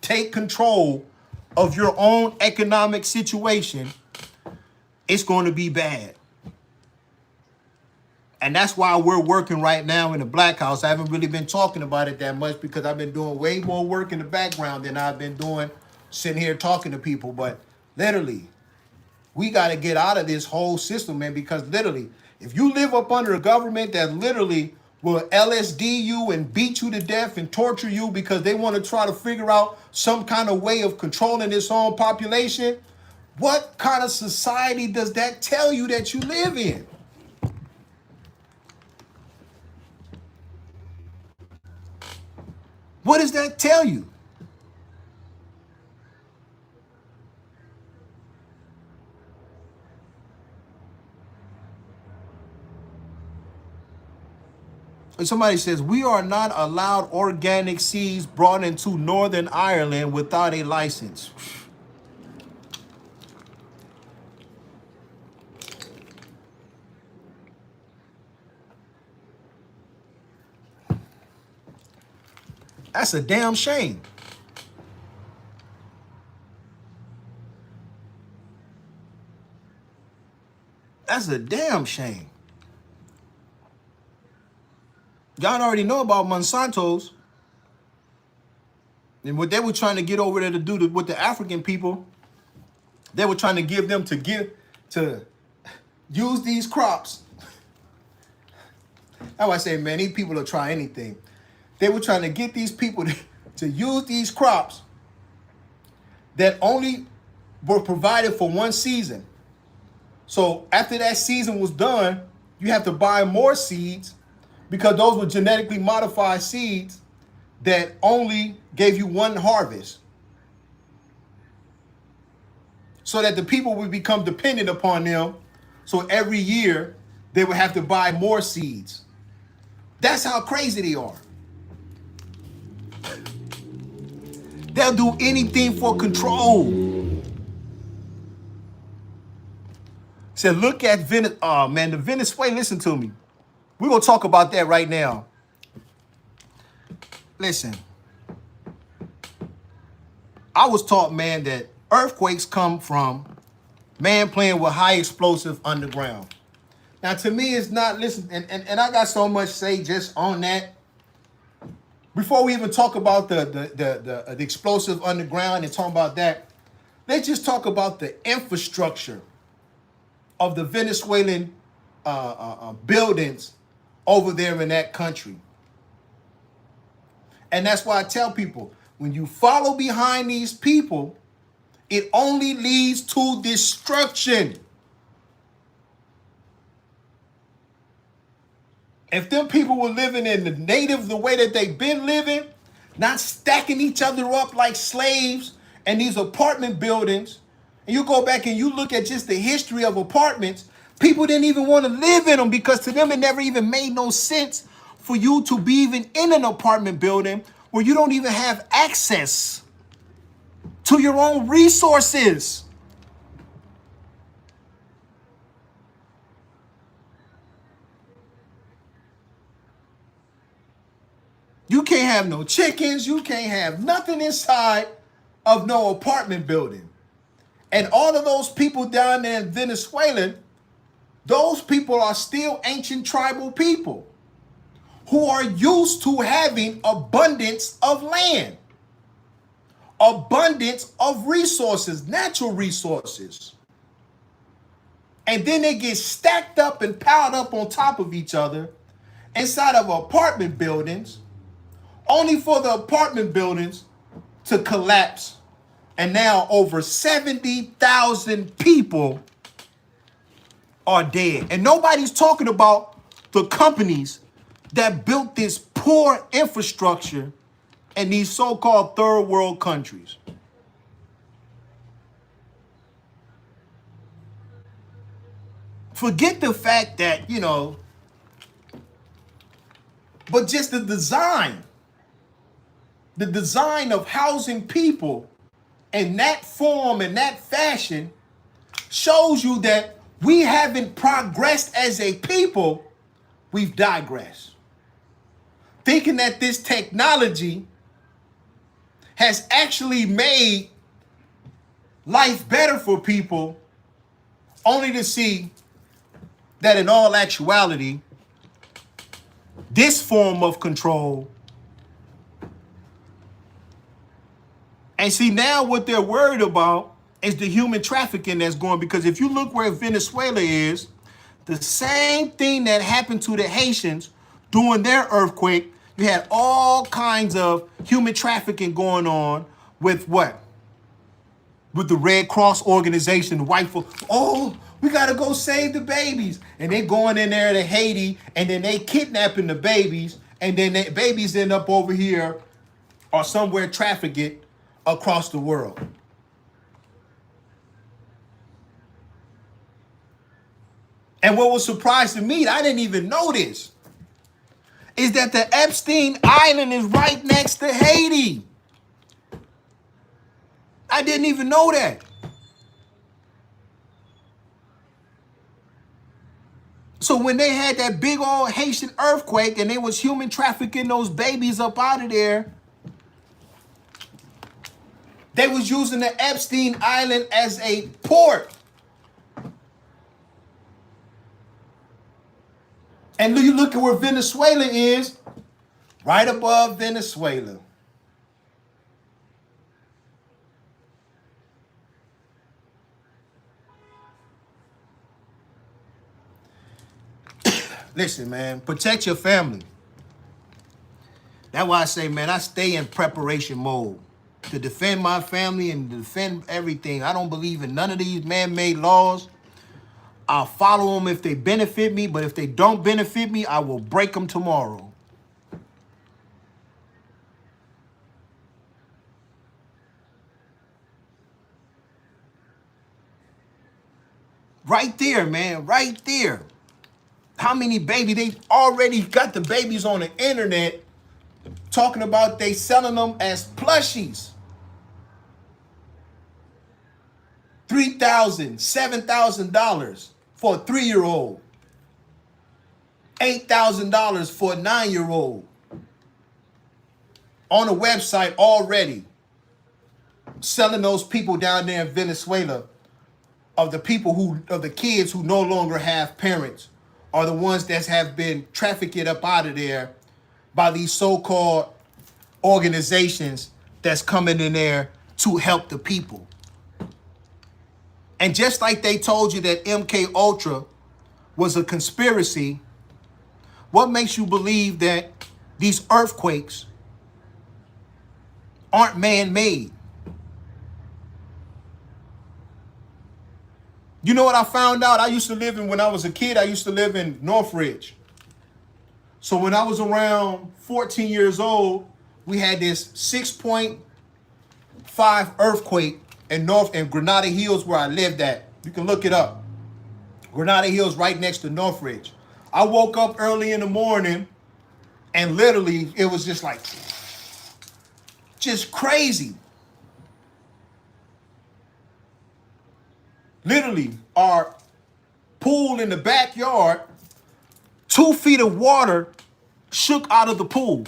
take control of your own economic situation, it's going to be bad. And that's why we're working right now in the Black House. I haven't really been talking about it that much because I've been doing way more work in the background than I've been doing sitting here talking to people. But literally, we got to get out of this whole system, man, because literally, if you live up under a government that literally will LSD you and beat you to death and torture you because they want to try to figure out some kind of way of controlling its own population, what kind of society does that tell you that you live in? What does that tell you? And somebody says, we are not allowed organic seeds brought into Northern Ireland without a license. That's a damn shame. That's a damn shame. Y'all already know about Monsanto's and what they were trying to get over there to do with the African people. They were trying to give them to use these crops. That's why I say, man, these people will try anything. They were trying to get these people to use these crops that only were provided for one season. So after that season was done, you have to buy more seeds because those were genetically modified seeds that only gave you one harvest. So that the people would become dependent upon them. So every year they would have to buy more seeds. That's how crazy they are. They'll do anything for control. Said, look at Venezuela. Oh, man, the Venezuela, listen to me. We're going to talk about that right now. Listen. I was taught, man, that earthquakes come from man playing with high explosive underground. Now, to me, it's not, listen, and I got so much to say just on that. Before we even talk about the explosive underground and talk about that, let's just talk about the infrastructure of the Venezuelan buildings over there in that country. And that's why I tell people, when you follow behind these people, it only leads to destruction. If them people were living in the way that they've been living, not stacking each other up like slaves in these apartment buildings, and you go back and you look at just the history of apartments, people didn't even want to live in them because to them it never even made no sense for you to be even in an apartment building where you don't even have access to your own resources. You can't have no chickens. You can't have nothing inside of no apartment building. And all of those people down there in Venezuela, those people are still ancient tribal people who are used to having abundance of land, abundance of resources, natural resources. And then they get stacked up and piled up on top of each other inside of apartment buildings, only for the apartment buildings to collapse. And now over 70,000 people are dead. And nobody's talking about the companies that built this poor infrastructure in these so-called third world countries. Forget the fact that, but just the design of housing people in that form, in that fashion, shows you that we haven't progressed as a people, we've digressed. Thinking that this technology has actually made life better for people, only to see that in all actuality, this form of control. And see, now what they're worried about is the human trafficking that's going, because if you look where Venezuela is, the same thing that happened to the Haitians during their earthquake, you had all kinds of human trafficking going on with what? With the Red Cross organization, the white folks. Oh, we got to go save the babies. And they going in there to Haiti, and then they kidnapping the babies, and then the babies end up over here or somewhere trafficked across the world. And what was surprising me, I didn't even know this, is that the Epstein Island is right next to Haiti. I didn't even know that. So when they had that big old Haitian earthquake and they was human trafficking those babies up out of there, they was using the Epstein Island as a port. And you look at where Venezuela is, right above Venezuela. Listen, man, protect your family. That's why I say, man, I stay in preparation mode to defend my family and to defend everything. I don't believe in none of these man-made laws. I'll follow them if they benefit me, but if they don't benefit me, I will break them tomorrow. Right there, man, right there. How many babies? They already got the babies on the internet talking about they selling them as plushies. $3,000, $7,000 for a 3-year-old. $8,000 for a 9-year-old. On a website already. Selling those people down there in Venezuela, of the kids who no longer have parents, are the ones that have been trafficked up out of there by these so-called organizations that's coming in there to help the people. And just like they told you that MKUltra was a conspiracy, what makes you believe that these earthquakes aren't man-made? You know what I found out? When I was a kid, I used to live in Northridge. So when I was around 14 years old, we had this 6.5 earthquake in Granada Hills where I lived at. You can look it up. Granada Hills right next to Northridge. I woke up early in the morning and literally it was just like, just crazy. Literally, our pool in the backyard, 2 feet of water shook out of the pool.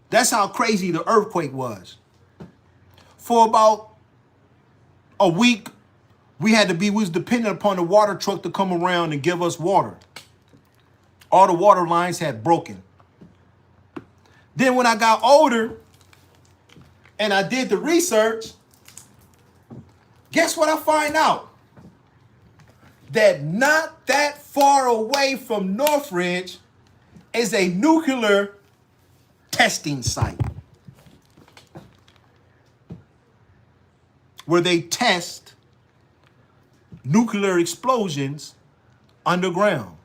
That's how crazy the earthquake was. For about a week, we was dependent upon the water truck to come around and give us water. All the water lines had broken. Then when I got older and I did the research, guess what I find out? That not that far away from Northridge is a nuclear testing site. where they test nuclear explosions underground.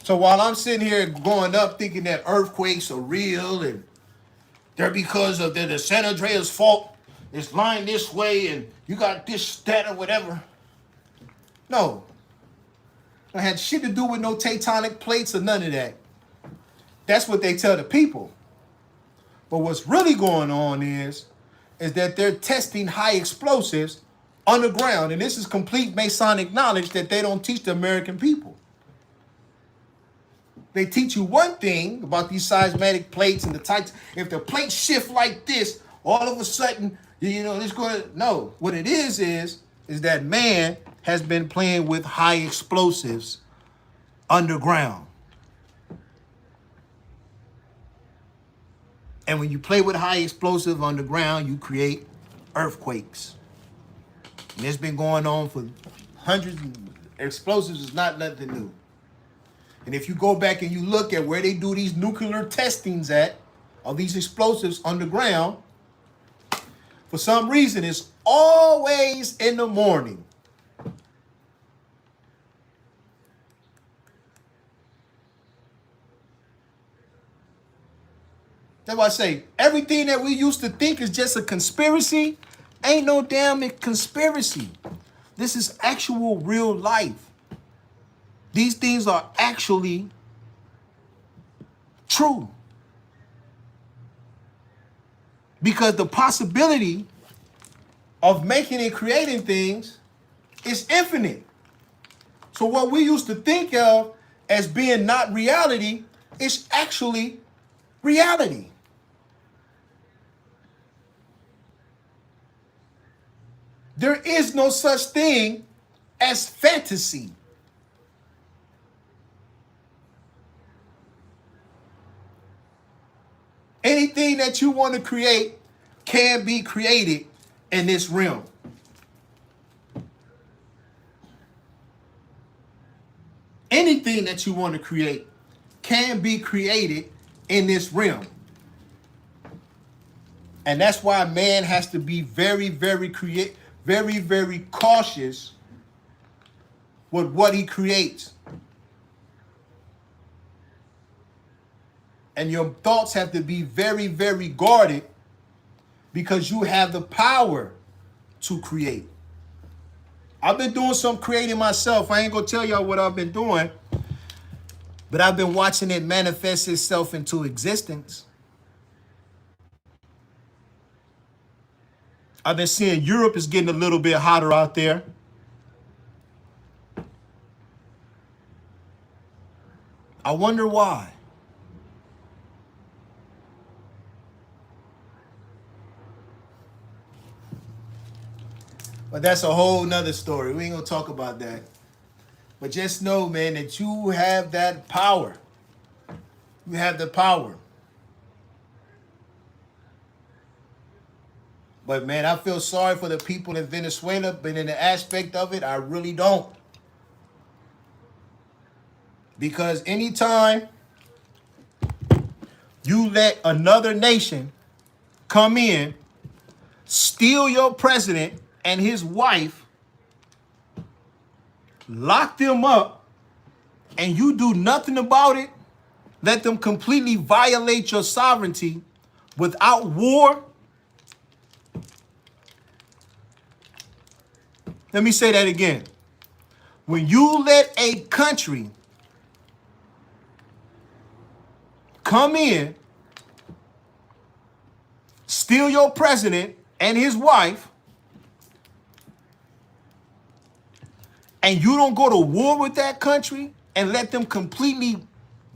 So while I'm sitting here going up thinking that earthquakes are real and they're because of the San Andreas fault, it's lying this way and you got this, that, or whatever. No. It had shit to do with no tectonic plates or none of that. That's what they tell the people. But what's really going on is that they're testing high explosives underground. And this is complete Masonic knowledge that they don't teach the American people. They teach you one thing about these seismic plates and the types. If the plates shift like this, all of a sudden, it's going to, no. What it is that man has been playing with high explosives underground. And when you play with high explosive underground, you create earthquakes. And it's been going on for hundreds. Explosives is not nothing new. And if you go back and you look at where they do these nuclear testings at, of these explosives underground, for some reason, it's always in the morning. That's why I say everything that we used to think is just a conspiracy ain't no damn conspiracy. This is actual real life. These things are actually true. Because the possibility of making and creating things is infinite. So what we used to think of as being not reality is actually reality. There is no such thing as fantasy. Anything that you want to create can be created in this realm. Anything that you want to create can be created in this realm. And that's why man has to be very, very cautious with what he creates. And your thoughts have to be very, very guarded because you have the power to create. I've been doing some creating myself. I ain't gonna tell y'all what I've been doing, but I've been watching it manifest itself into existence. I've been seeing Europe is getting a little bit hotter out there. I wonder why. But that's a whole nother story. We ain't gonna talk about that. But just know, man, that you have that power. You have the power. But man, I feel sorry for the people in Venezuela, but in the aspect of it, I really don't. Because anytime you let another nation come in, steal your president and his wife, lock them up, and you do nothing about it, let them completely violate your sovereignty without war. Let me say that again. When you let a country come in, steal your president and his wife, and you don't go to war with that country and let them completely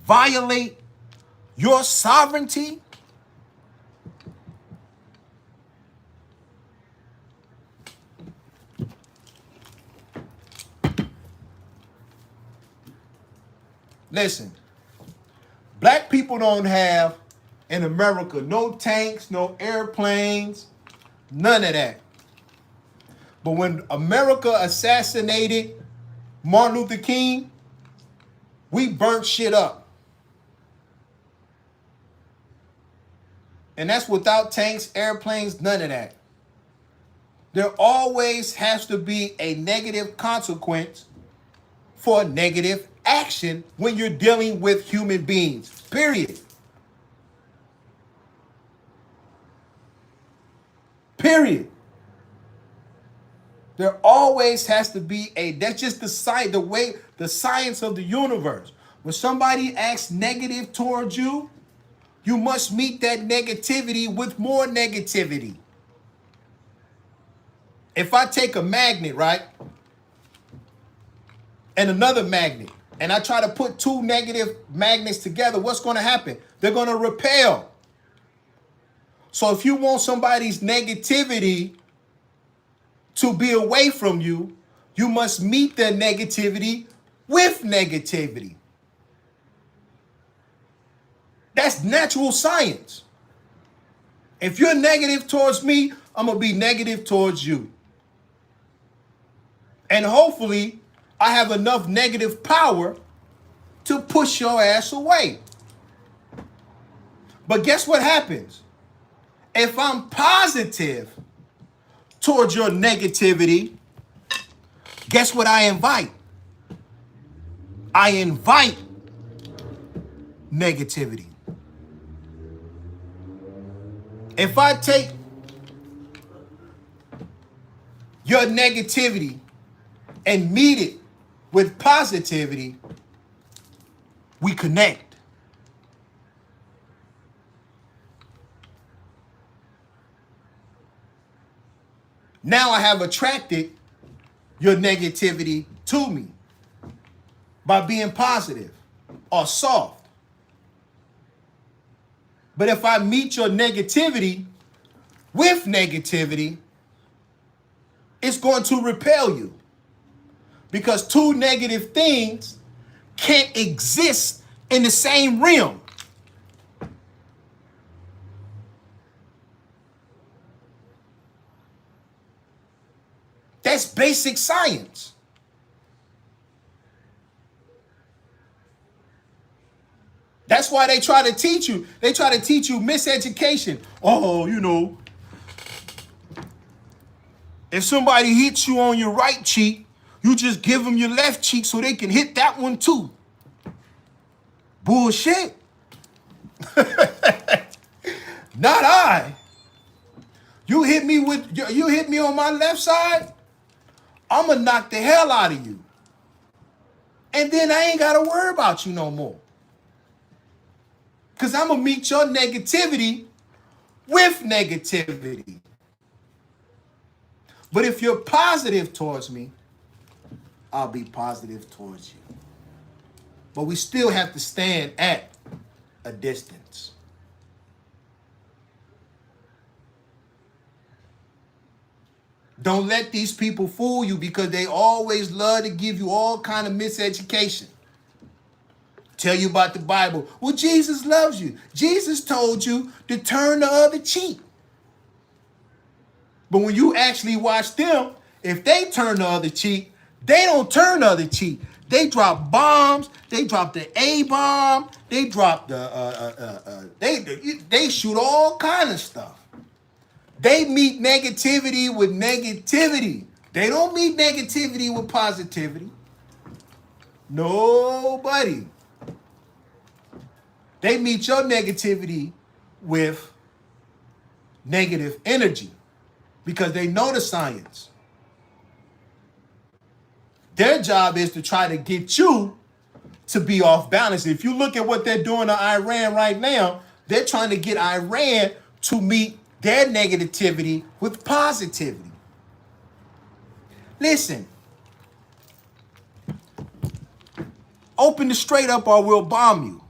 violate your sovereignty, listen, black people don't have in America no tanks, no airplanes, none of that. But when America assassinated Martin Luther King, we burnt shit up. And that's without tanks, airplanes, none of that. There always has to be a negative consequence for a negative action when you're dealing with human beings, period. Period. There always has to be that's just the science of the universe. When somebody acts negative towards you, you must meet that negativity with more negativity. If I take a magnet, right, and another magnet, and I try to put two negative magnets together, what's going to happen? They're going to repel. So if you want somebody's negativity to be away from you, you must meet their negativity with negativity. That's natural science. If you're negative towards me, I'm going to be negative towards you. And hopefully, I have enough negative power to push your ass away. But guess what happens? If I'm positive towards your negativity, guess what I invite? I invite negativity. If I take your negativity and meet it with positivity, we connect. Now I have attracted your negativity to me by being positive or soft. But if I meet your negativity with negativity, it's going to repel you. Because two negative things can't exist in the same realm. That's basic science. That's why they try to teach you. They try to teach you miseducation. Oh, you know, if somebody hits you on your right cheek, you just give them your left cheek so they can hit that one too. Bullshit. Not I. You hit me on my left side, I'm gonna knock the hell out of you. And then I ain't gotta worry about you no more. Because I'm gonna meet your negativity with negativity. But if you're positive towards me, I'll be positive towards you. But we still have to stand at a distance. Don't let these people fool you, because they always love to give you all kind of miseducation. Tell you about the Bible. Well, Jesus loves you. Jesus told you to turn the other cheek. But when you actually watch them, if they turn the other cheek, they don't turn the other cheek. They drop bombs. They drop the A-bomb. They drop the they shoot all kind of stuff. They meet negativity with negativity. They don't meet negativity with positivity. Nobody. They meet your negativity with negative energy because they know the science. Their job is to try to get you to be off balance. If you look at what they're doing to Iran right now, they're trying to get Iran to meet their negativity with positivity. Listen, open the straight up or we'll bomb you.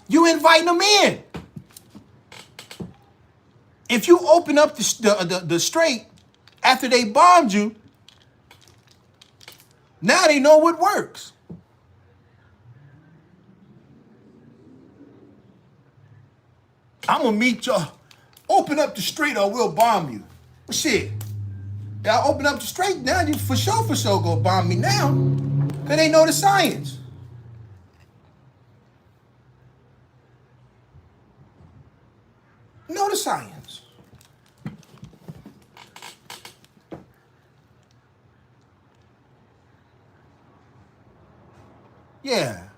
You inviting them in. If you open up the straight after they bombed you, now they know what works. I'm gonna meet y'all. Open up the street or we'll bomb you. Shit. Y'all open up the straight now, you for sure go bomb me now. Cause they know the science. Know the science. Yeah.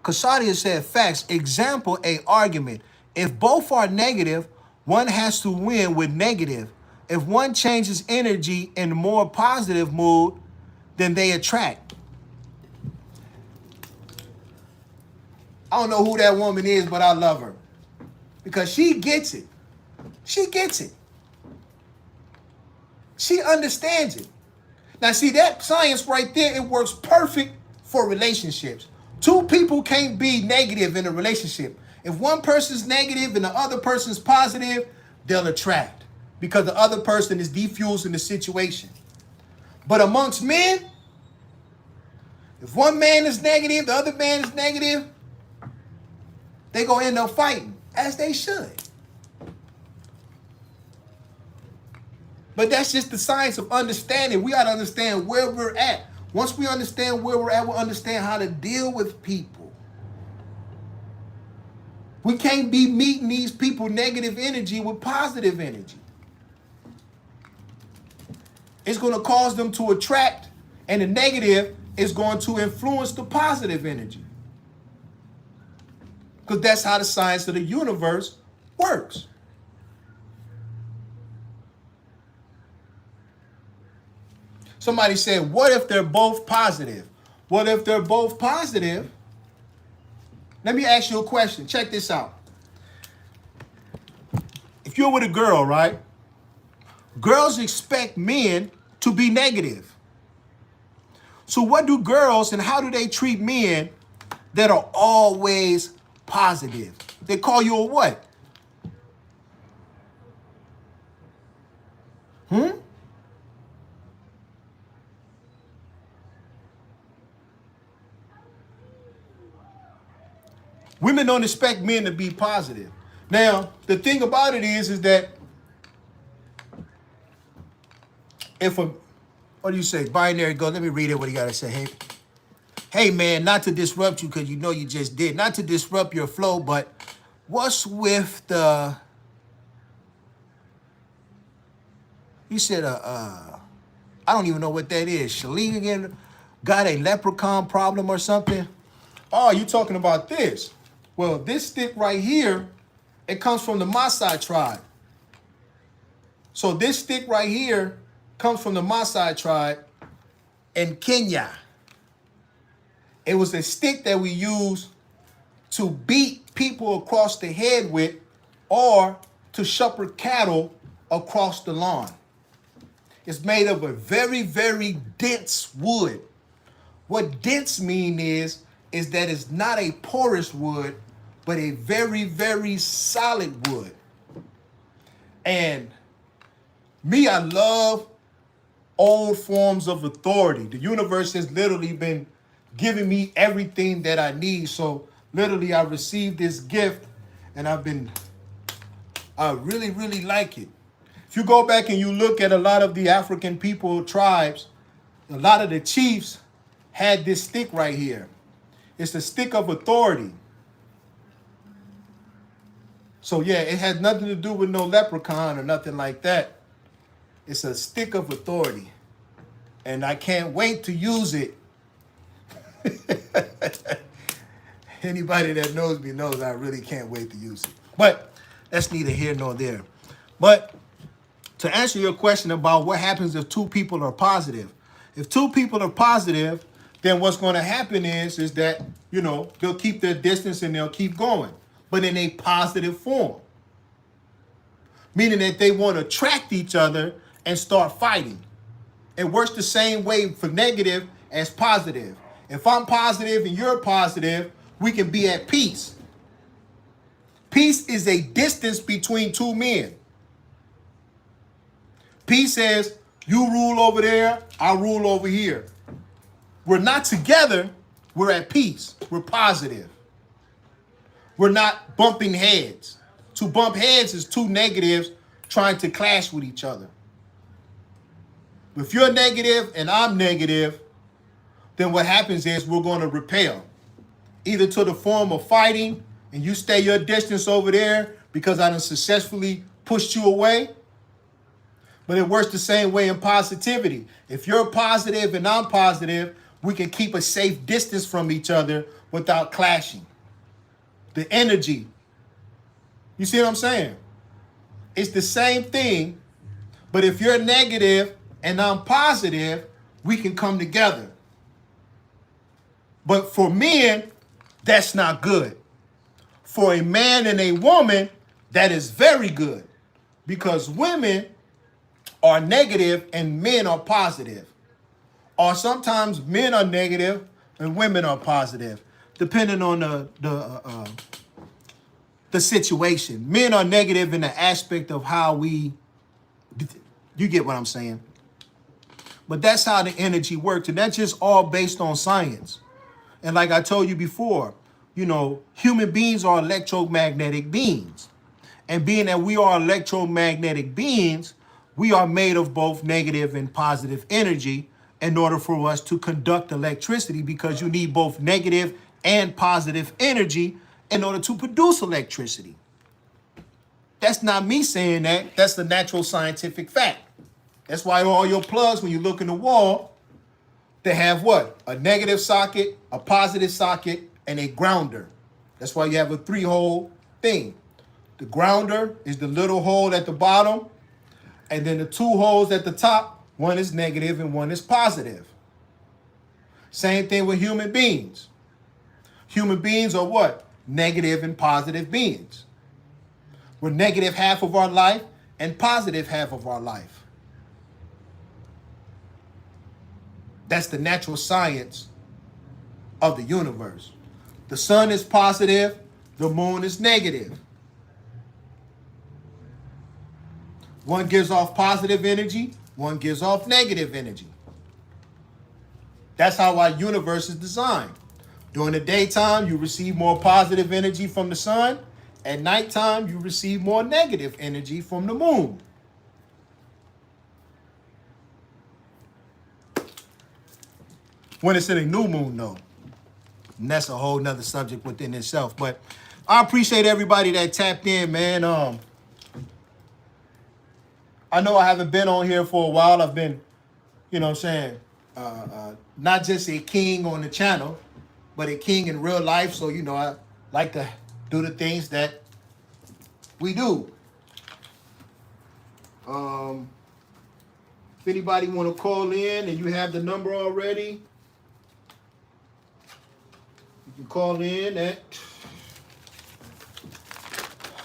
Kasadia said facts. Example, a argument. If both are negative, one has to win with negative. If one changes energy in a more positive mood, then they attract. I don't know who that woman is, but I love her. Because she gets it. She gets it. She understands it. Now see, that science right there, it works perfect for relationships. Two people can't be negative in a relationship. If one person's negative and the other person's positive, they'll attract because the other person is defusing the situation. But amongst men, if one man is negative, the other man is negative, they gonna end up fighting, as they should. But that's just the science of understanding. We gotta understand where we're at. Once we understand where we're at, we'll understand how to deal with people. We can't be meeting these people negative energy with positive energy. It's going to cause them to attract, and the negative is going to influence the positive energy. Because that's how the science of the universe works. Somebody said, what if they're both positive? What if they're both positive? Let me ask you a question. Check this out. If you're with a girl, right? Girls expect men to be negative. So what do girls and how do they treat men that are always positive? They call you a what? Women don't expect men to be positive. Now, the thing about it is that if a, what do you say, binary go, let me read it, what he got to say. Hey, man, not to disrupt you because you know you just did. Not to disrupt your flow, but what's with the, you said, I don't even know what that is. Shaleen again got a leprechaun problem or something? Oh, you talking about this? Well, this stick right here, it comes from the Maasai tribe. So this stick right here comes from the Maasai tribe in Kenya. It was a stick that we use to beat people across the head with or to shepherd cattle across the lawn. It's made of a very, very dense wood. What dense mean is that it's not a porous wood, but a very, very solid wood. And me, I love old forms of authority. The universe has literally been giving me everything that I need. So literally I received this gift and I really, really like it. If you go back and you look at a lot of the African people tribes, a lot of the chiefs had this stick right here. It's the stick of authority. So yeah, it has nothing to do with no leprechaun or nothing like that. It's a stick of authority. And I can't wait to use it. Anybody that knows me knows I really can't wait to use it. But that's neither here nor there. But to answer your question about what happens if two people are positive. If two people are positive, then what's going to happen is that, you know, they'll keep their distance and they'll keep going, but in a positive form. Meaning that they want to attract each other and start fighting. It works the same way for negative as positive. If I'm positive and you're positive, we can be at peace. Peace is a distance between two men. Peace says, you rule over there, I rule over here. We're not together, we're at peace. We're positive. We're not bumping heads. To bump heads is two negatives trying to clash with each other. If you're negative and I'm negative, then what happens is we're going to repel, either to the form of fighting and you stay your distance over there because I done successfully pushed you away. But it works the same way in positivity. If you're positive and I'm positive, we can keep a safe distance from each other without clashing. The energy. You see what I'm saying? It's the same thing, but if you're negative and I'm positive, we can come together. But for men, that's not good. For a man and a woman, that is very good. Because women are negative and men are positive. Or sometimes men are negative and women are positive, depending on the situation. Men are negative in the aspect of how you get what I'm saying. But that's how the energy works. And that's just all based on science. And like I told you before, human beings are electromagnetic beings. And being that we are electromagnetic beings, we are made of both negative and positive energy in order for us to conduct electricity, because you need both negative and positive energy in order to produce electricity. That's not me saying that. That's the natural scientific fact. That's why all your plugs, when you look in the wall, they have what? A negative socket, a positive socket, and a grounder. That's why you have a 3-hole thing. The grounder is the little hole at the bottom, and then the 2 holes at the top, one is negative and one is positive. Same thing with human beings. Human beings are what? Negative and positive beings. We're negative half of our life and positive half of our life. That's the natural science of the universe. The sun is positive, the moon is negative. One gives off positive energy, one gives off negative energy. That's how our universe is designed. During the daytime, you receive more positive energy from the sun. At nighttime, you receive more negative energy from the moon. When it's in a new moon, though. And that's a whole nother subject within itself. But I appreciate everybody that tapped in, man. I know I haven't been on here for a while. I've been, not just a king on the channel, but a king in real life. So, I like to do the things that we do. If anybody want to call in and you have the number already, you can call in at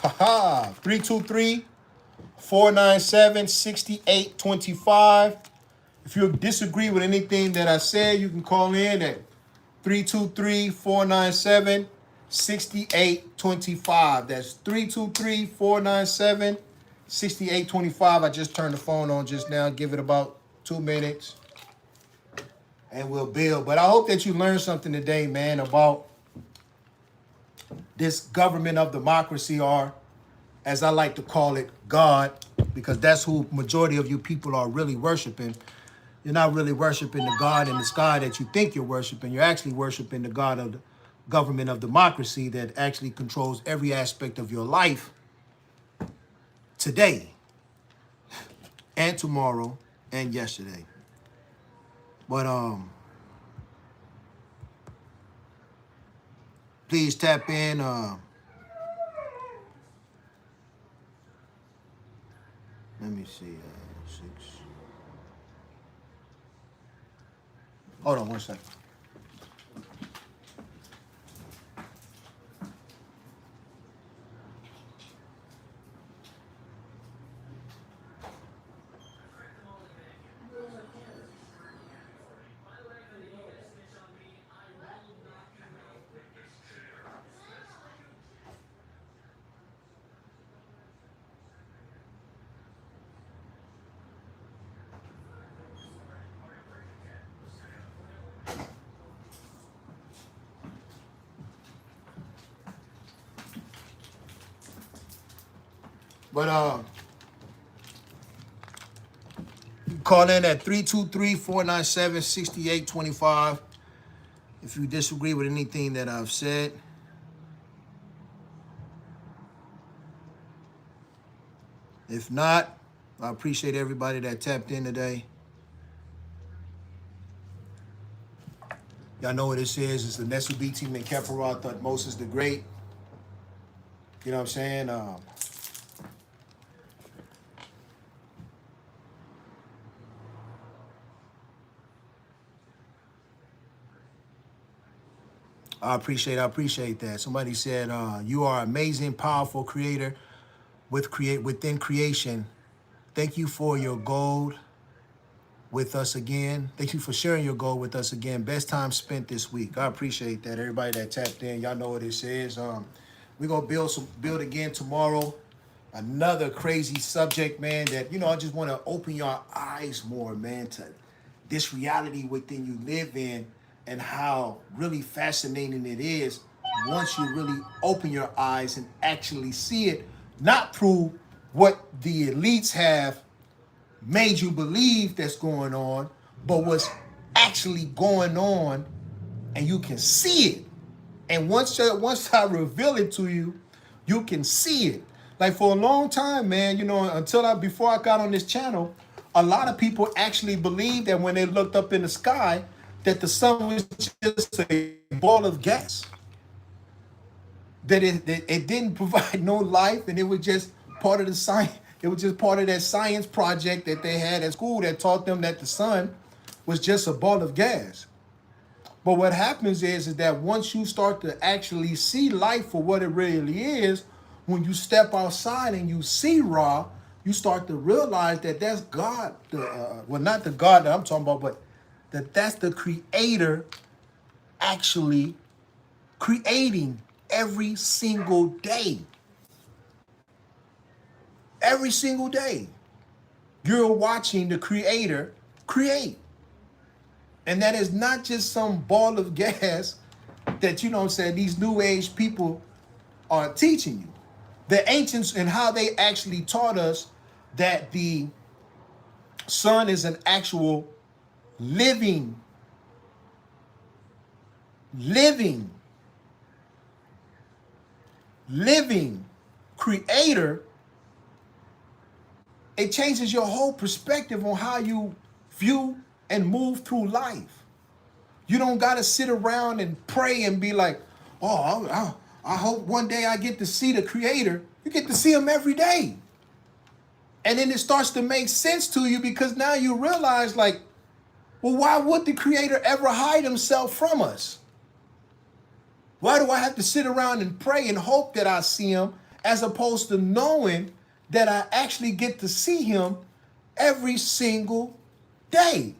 323-497-6825. If you disagree with anything that I said, you can call in at 323-497-6825. That's 323-497-6825. I just turned the phone on just now. Give it about 2 minutes and we'll build. But I hope that you learned something today, man, about this government of democracy, or as I like to call it, God, because that's who majority of you people are really worshiping. You're not really worshiping the God in the sky that you think you're worshiping. You're actually worshiping the God of the government of democracy that actually controls every aspect of your life today and tomorrow and yesterday. But please tap in. Let me see. 6. Hold on 1 second. But Call in at 323-497-6825 if you disagree with anything that I've said. If not, I appreciate everybody that tapped in today. Y'all know what this is. It's the Nestle B team in Keparah, Thutmoses the Great. You know what I'm saying? I appreciate that. Somebody said, you are amazing, powerful creator within creation. Thank you for your gold with us again. Thank you for sharing your goal with us again. Best time spent this week. I appreciate that. Everybody that tapped in, y'all know what this is. We're gonna build again tomorrow. Another crazy subject, man, that, you know, I just want to open your eyes more, man, to this reality within you live in and how really fascinating it is once you really open your eyes and actually see it, not through what the elites have made you believe that's going on, but what's actually going on, and you can see it. And once I reveal it to you, you can see it. Like for a long time, man, you know, before I got on this channel, a lot of people actually believed that when they looked up in the sky, that the sun was just a ball of gas. That it didn't provide no life, and it was just part of the science. It was just part of that science project that they had at school that taught them that the sun was just a ball of gas. But what happens is that once you start to actually see life for what it really is, when you step outside and you see Ra, you start to realize that that's God. Well, not the God that I'm talking about, but that's the Creator actually creating every single day. Every single day, you're watching the Creator create. And that is not just some ball of gas that, you know what I'm saying, these new age people are teaching you. The ancients and how they actually taught us that the sun is an actual living creator. It changes your whole perspective on how you view and move through life. You don't got to sit around and pray and be like, oh, I hope one day I get to see the Creator. You get to see him every day. And then it starts to make sense to you because now you realize, like, well, why would the Creator ever hide himself from us? Why do I have to sit around and pray and hope that I see him as opposed to knowing that I actually get to see him every single day?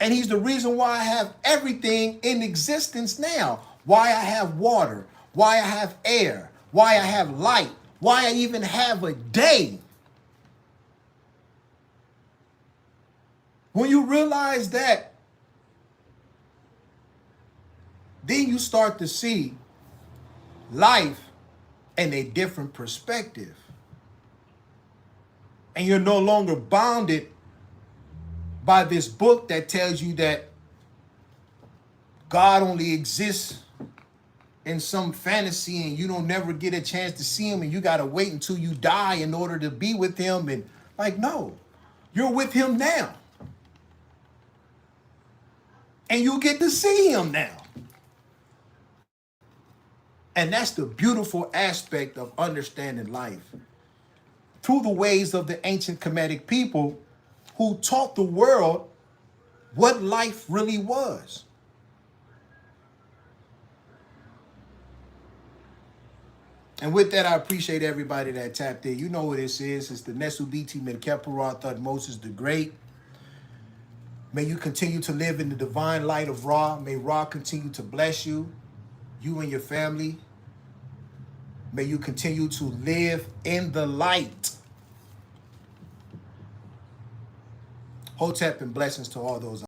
And he's the reason why I have everything in existence now. Why I have water, why I have air, why I have light, why I even have a day. When you realize that, then you start to see life in a different perspective. And you're no longer bounded by this book that tells you that God only exists in some fantasy and you don't never get a chance to see him and you got to wait until you die in order to be with him. And like, no, you're with him now. And you get to see him now. And that's the beautiful aspect of understanding life. Through the ways of the ancient Kemetic people who taught the world what life really was. And with that, I appreciate everybody that tapped in. You know what this is. It's the Nestle B team in Keparah, Thutmoses the Great. May you continue to live in the divine light of Ra. May Ra continue to bless you, you and your family. May you continue to live in the light. Hotep and blessings to all those.